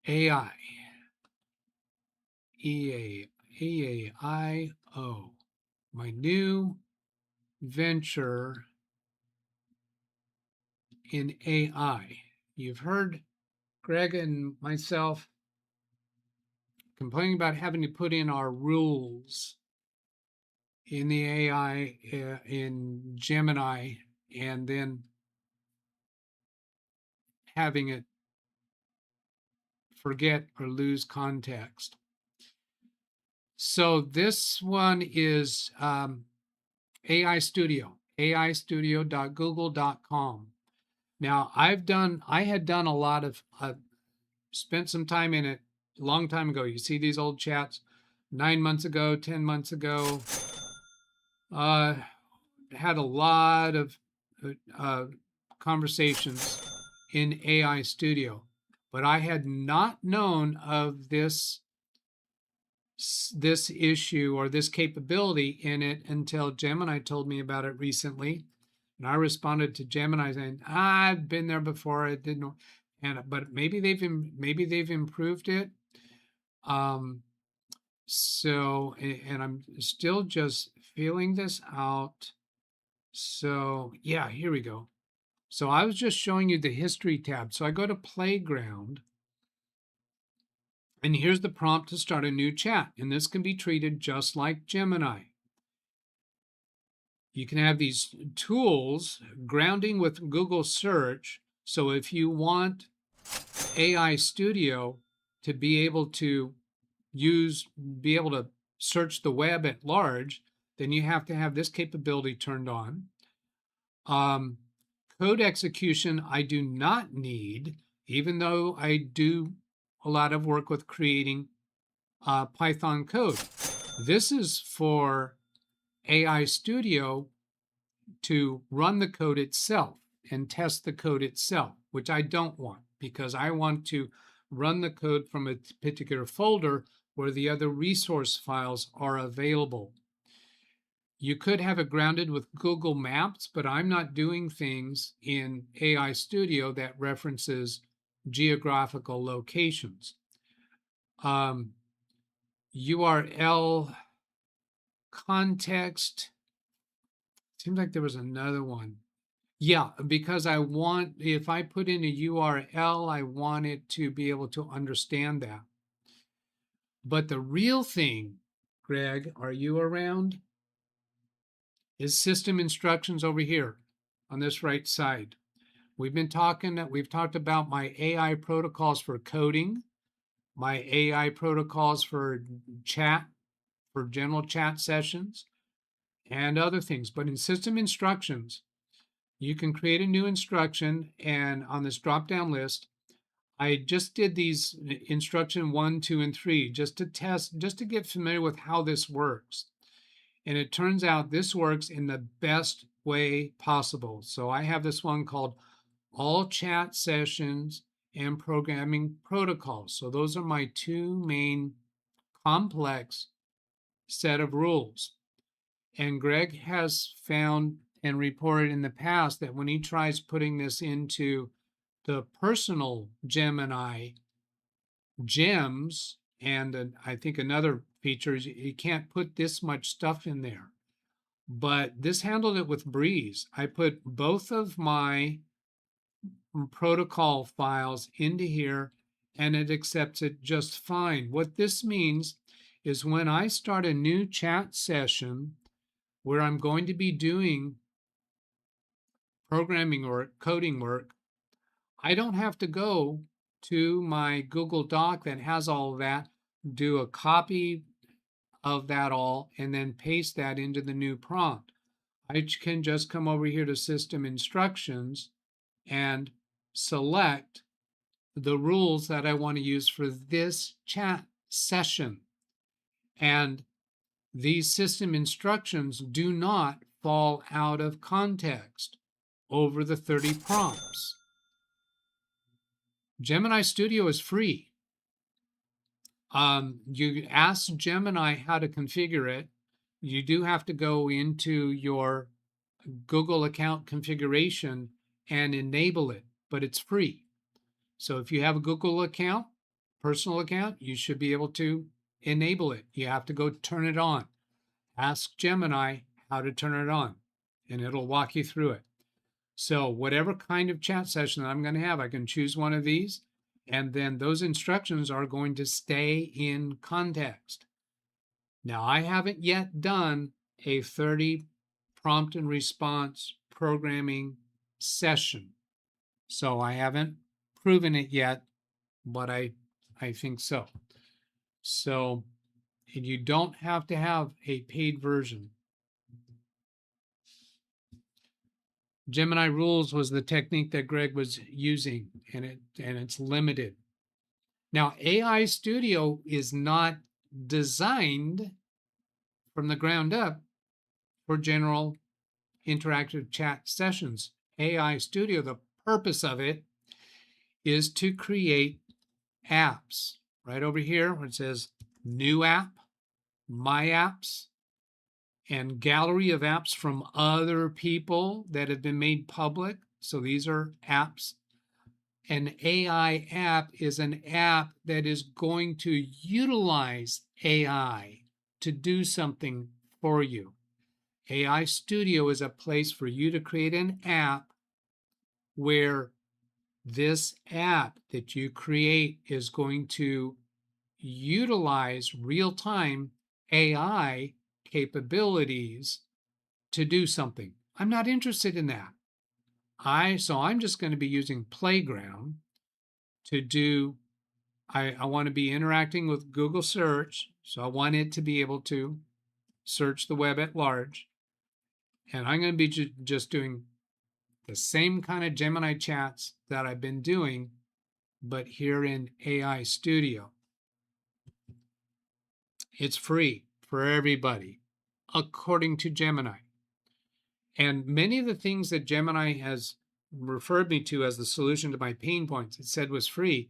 AI. EAIO. My new venture in AI. You've heard Greg and myself complaining about having to put in our rules in the AI in Gemini and then having it forget or lose context. So this one is AI Studio, aistudio.google.com. Now I had done a lot of, spent some time in it a long time ago. You see these old chats 9 months ago, 10 months ago. Had a lot of conversations in AI Studio, but I had not known of this issue or this capability in it until Gemini told me about it recently. And I responded to Gemini saying, I've been there before. I didn't know. But maybe they've improved it. So, and I'm still just feeling this out. So yeah, here we go. So I was just showing you the history tab. So I go to Playground, and here's the prompt to start a new chat. And this can be treated just like Gemini. You can have these tools grounding with Google search. So if you want AI Studio to be able to be able to search the web at large, then you have to have this capability turned on. Code execution, I do not need, even though I do a lot of work with creating Python code. This is for AI Studio to run the code itself and test the code itself, which I don't want because I want to run the code from a particular folder where the other resource files are available. You could have it grounded with Google Maps, but I'm not doing things in AI Studio that references geographical locations. URL context. Seems like there was another one. Yeah, because I want, if I put in a URL, I want it to be able to understand that. But the real thing, Greg, are you around? Is system instructions over here on this right side. We've talked about my AI protocols for coding, my AI protocols for chat, for general chat sessions, and other things. But in system instructions, you can create a new instruction, and on this drop-down list, I just did these instruction 1, 2, and 3 just to test, just to get familiar with how this works. And it turns out this works in the best way possible. So I have this one called All Chat Sessions and Programming Protocols. So those are my two main complex set of rules. And Greg has found and reported in the past that when he tries putting this into the personal Gemini gems, and I think another feature is you can't put this much stuff in there. But this handled it with breeze. I put both of my protocol files into here and it accepts it just fine. What this means is when I start a new chat session where I'm going to be doing programming or coding work, I don't have to go to my Google Doc that has all of that, do a copy of that all, and then paste that into the new prompt. I can just come over here to System Instructions and select the rules that I want to use for this chat session. And these system instructions do not fall out of context over the 30 prompts. Gemini Studio is free. You ask Gemini how to configure it. You do have to go into your Google account configuration and enable it, but it's free. So if you have a Google account, personal account, you should be able to enable it. You have to go turn it on. Ask Gemini how to turn it on, and it'll walk you through it. So whatever kind of chat session I'm going to have, I can choose one of these, and then those instructions are going to stay in context. Now, I haven't yet done a 30 prompt and response programming session, so I haven't proven it yet, but I think so. So, and you don't have to have a paid version. Gemini rules was the technique that Greg was using, and it's limited. Now, AI Studio is not designed from the ground up for general interactive chat sessions. AI Studio, the purpose of it is to create apps. Right over here where it says New App, My Apps, and gallery of apps from other people that have been made public. So these are apps. An AI app is an app that is going to utilize AI to do something for you. AI Studio is a place for you to create an app where this app that you create is going to utilize real-time AI capabilities to do something. I'm not interested in that. So I'm just going to be using Playground to do, I want to be interacting with Google search. So I want it to be able to search the web at large. And I'm going to be just doing the same kind of Gemini chats that I've been doing, but here in AI Studio. It's free for everybody, according to Gemini. And many of the things that Gemini has referred me to as the solution to my pain points, it said was free.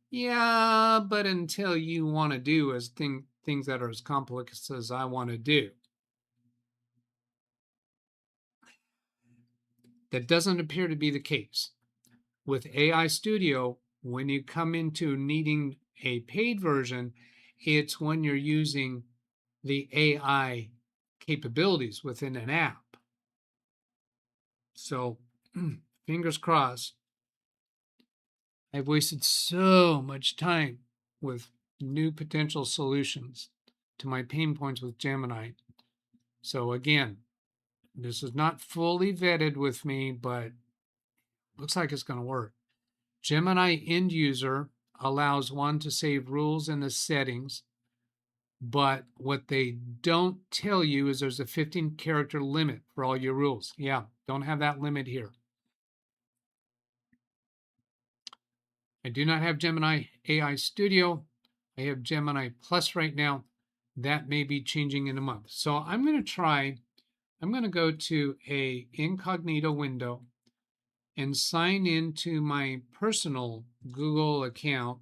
Yeah, but until you want to do as things that are as complex as I want to do. That doesn't appear to be the case. With AI Studio, when you come into needing a paid version, it's when you're using the AI capabilities within an app. So, fingers crossed. I've wasted so much time with new potential solutions to my pain points with Gemini. So again, this is not fully vetted with me, but looks like it's going to work. Gemini end user allows one to save rules in the settings, but what they don't tell you is there's a 15-character limit for all your rules. Yeah, don't have that limit here. I do not have Gemini AI Studio. I have Gemini Plus right now. That may be changing in a month. So I'm going to go to a incognito window and sign into my personal Google account.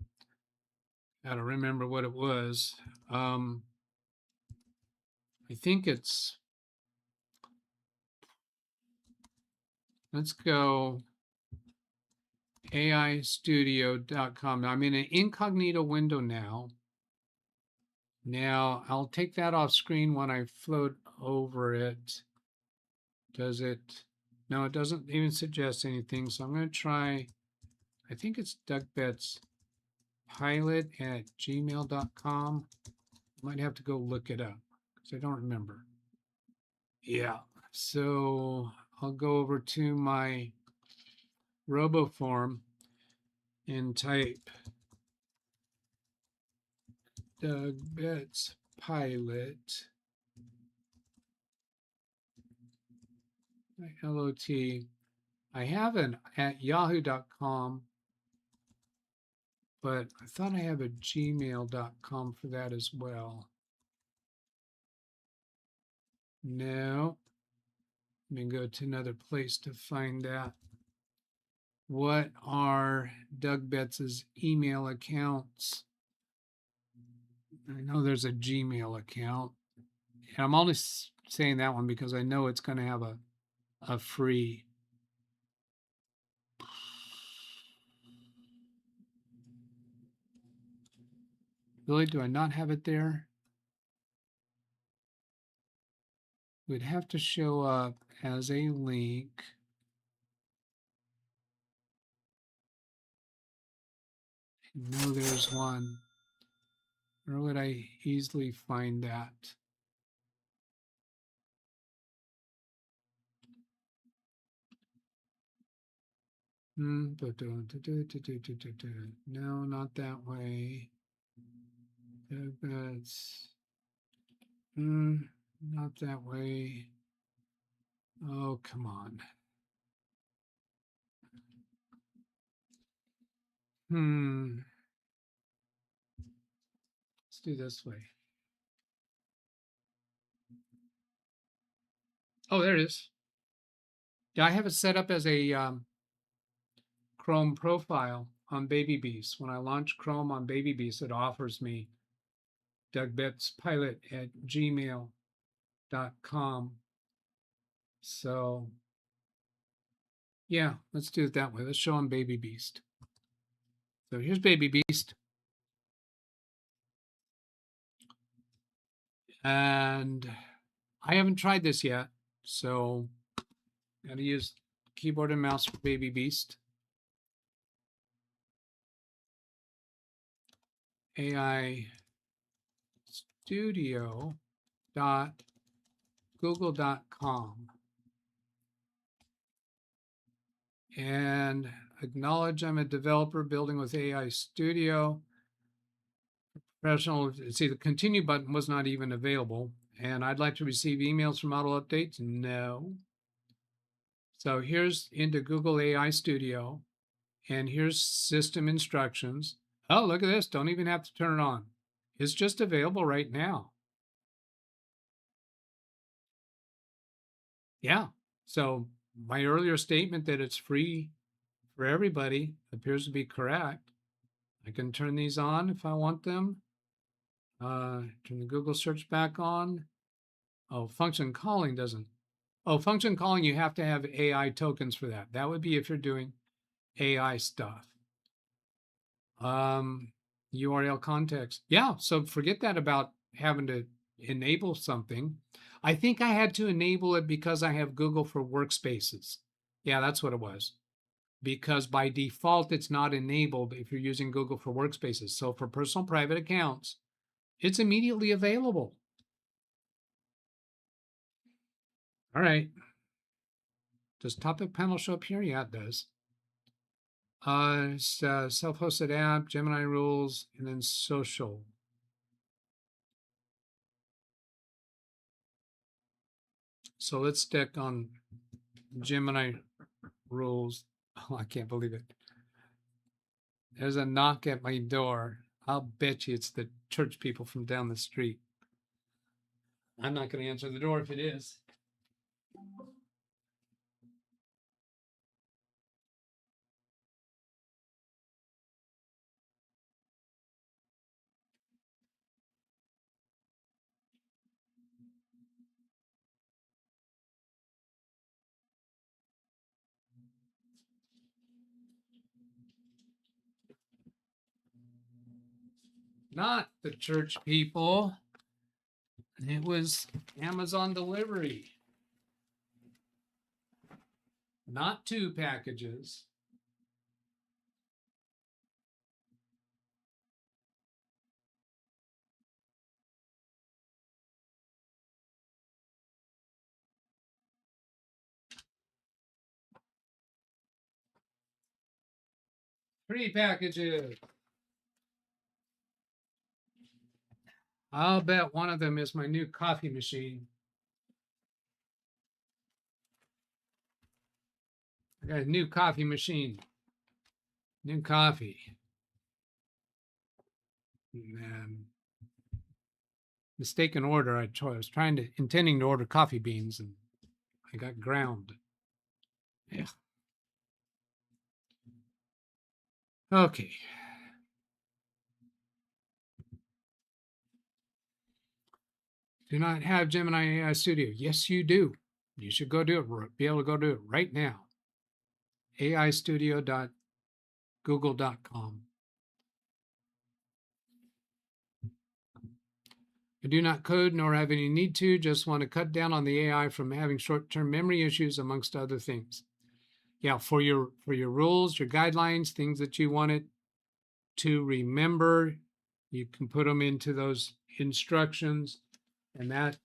Got to remember what it was. I think it's, let's go aistudio.com. Now I'm in an incognito window now. Now I'll take that off screen when I float over it. Does it? No, it doesn't even suggest anything. So I'm going to try, I think it's DougBetts pilot at gmail.com. Might have to go look it up because I don't remember. Yeah, so I'll go over to my RoboForm and type DougBetts pilot LOT. I have an at yahoo.com, but I thought I have a gmail.com for that as well. No. Let me go to another place to find that. What are DougBetts' email accounts? I know there's a Gmail account. And I'm only saying that one because I know it's going to have a free. Really, do I not have it there? It would have to show up as a link. I know there's one. Where would I easily find that? No, not that way. That's not that way. Oh, come on. Let's do this way. Oh, there it is. Yeah, I have it set up as a Chrome profile on BabyBeast. When I launch Chrome on BabyBeast, it offers me DougBettsPilot@gmail.com. So yeah, let's do it that way. Let's show on BabyBeast. So here's BabyBeast. And I haven't tried this yet. So I'm going to use keyboard and mouse for BabyBeast. AI Studio.google.com. And acknowledge I'm a developer building with AI Studio. Professional, see, the continue button was not even available. And I'd like to receive emails from auto updates. No. So here's into Google AI Studio. And here's system instructions. Oh, look at this. Don't even have to turn it on. It's just available right now. Yeah. So my earlier statement that it's free for everybody appears to be correct. I can turn these on if I want them. Turn the Google search back on. Oh, function calling doesn't. Oh, function calling, you have to have AI tokens for that. That would be if you're doing AI stuff. URL context. Yeah, so forget that about having to enable something. I think I had to enable it because I have Google for Workspaces. Yeah, that's what it was. Because by default, it's not enabled if you're using Google for Workspaces. So for personal private accounts, it's immediately available. All right. Does topic panel show up here? Yeah, it does. It's self-hosted app, Gemini rules, and then social. So let's stick on Gemini rules. Oh, I can't believe it. There's a knock at my door. I'll bet you it's the church people from down the street. I'm not going to answer the door if it is. Not the church people. It was Amazon delivery. Not 2 packages. Three packages. I'll bet one of them is my new coffee machine. I got a new coffee machine. New coffee. And mistaken order. I was intending to order coffee beans and I got ground. Yeah. Okay. Do not have Gemini AI Studio. Yes, you do. You should go do it. Be able to go do it right now. aistudio.google.com. I do not code nor have any need to, just want to cut down on the AI from having short-term memory issues, amongst other things. Yeah, for your rules, your guidelines, things that you want it to remember, you can put them into those instructions, and that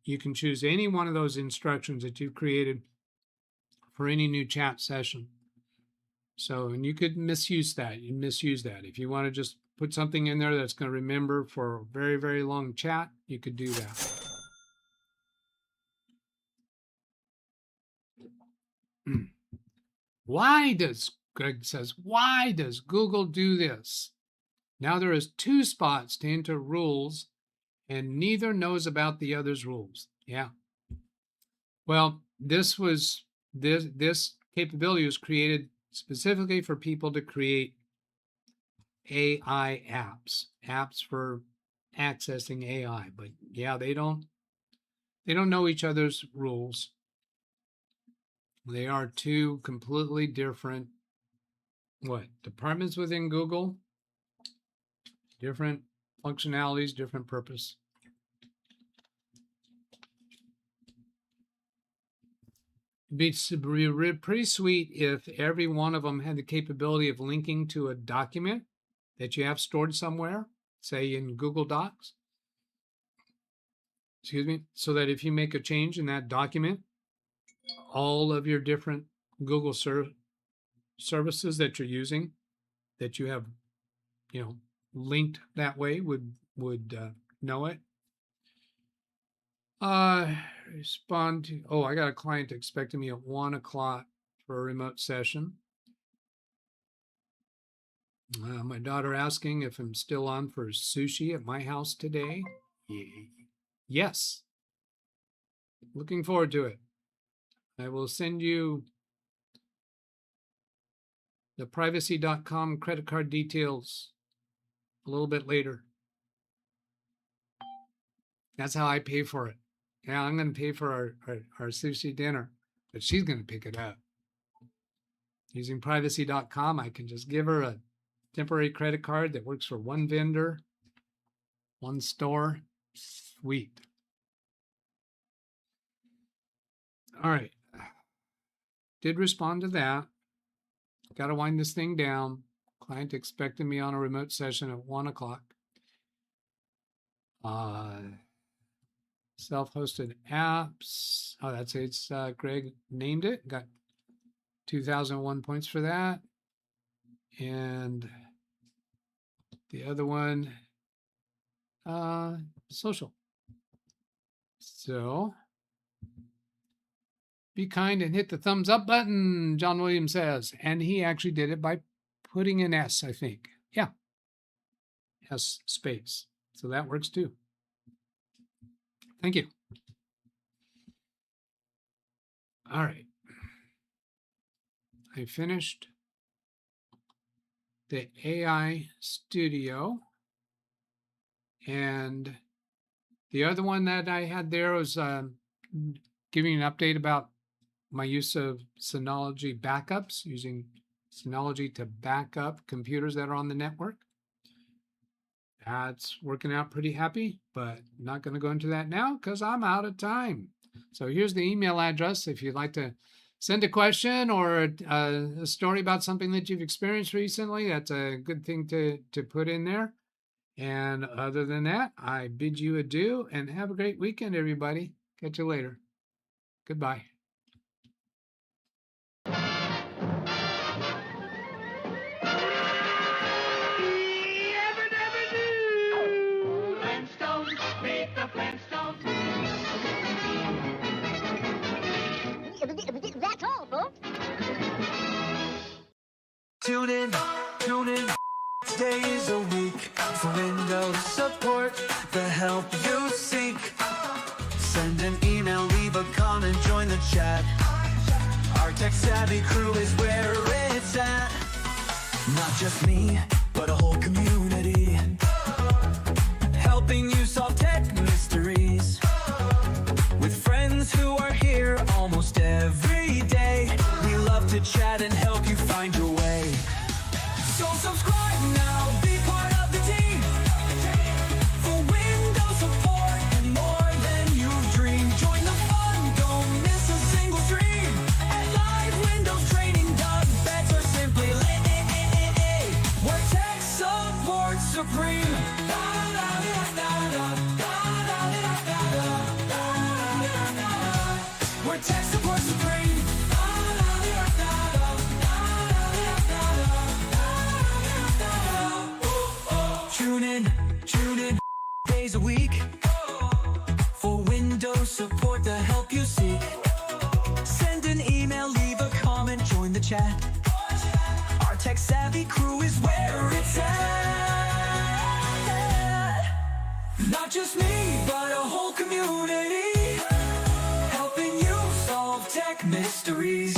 you can choose any one of those instructions that you've created for any new chat session. So, and you could misuse that. You misuse that. If you want to just put something in there that's going to remember for a very, very long chat, you could do that. Greg says, why does Google do this? Now there is 2 spots to enter rules, and neither knows about the other's rules. Yeah. Well, this capability was created specifically for people to create AI apps for accessing AI. But yeah, they don't know each other's rules. They are 2 completely different departments within Google, different functionalities, different purpose. It'd be pretty sweet if every one of them had the capability of linking to a document that you have stored somewhere, say in Google Docs. Excuse me. So that if you make a change in that document, all of your different Google services that you're using, that you have, linked that way, would know it. Respond to, I got a client expecting me at 1 o'clock for a remote session. My daughter asking if I'm still on for sushi at my house today. Yes. Looking forward to it. I will send you the privacy.com credit card details a little bit later. That's how I pay for it. Yeah, I'm going to pay for our sushi dinner, but she's going to pick it up. Using privacy.com, I can just give her a temporary credit card that works for one vendor, one store. Sweet. All right. Did respond to that. Got to wind this thing down. Client expected me on a remote session at 1 o'clock. Self-hosted apps. Oh, that's it. It's Greg named it. Got 2001 points for that. And the other one, social. So be kind and hit the thumbs up button, John Williams says. And he actually did it by putting an S, I think. Yeah. S space. So that works too. Thank you. All right. I finished the AI Studio. And the other one that I had there was giving an update about my use of Synology backups, using Synology to back up computers that are on the network. That's working out pretty happy, but not going to go into that now because I'm out of time. So here's the email address if you'd like to send a question or a story about something that you've experienced recently. That's a good thing to put in there. And other than that, I bid you adieu and have a great weekend, everybody. Catch you later. Goodbye. That's all, folks. Tune in. Days a week for Windows support, the help you seek. Send an email, leave a comment, join the chat. Our tech-savvy crew is where it's at. Not just me, but a whole community, helping you solve chat and help you find your way. So subscribe now, be part of the team. For Windows support and more than you've dreamed. Join the fun, don't miss a single stream. At LiveWindowsTraining-DougBetts or simply where tech support supreme. Where tech support supreme. Tune in, days a week for Windows support, the help you seek. Send an email, leave a comment, join the chat. Our tech savvy crew is where it's at. Not just me, but a whole community, helping you solve tech mysteries.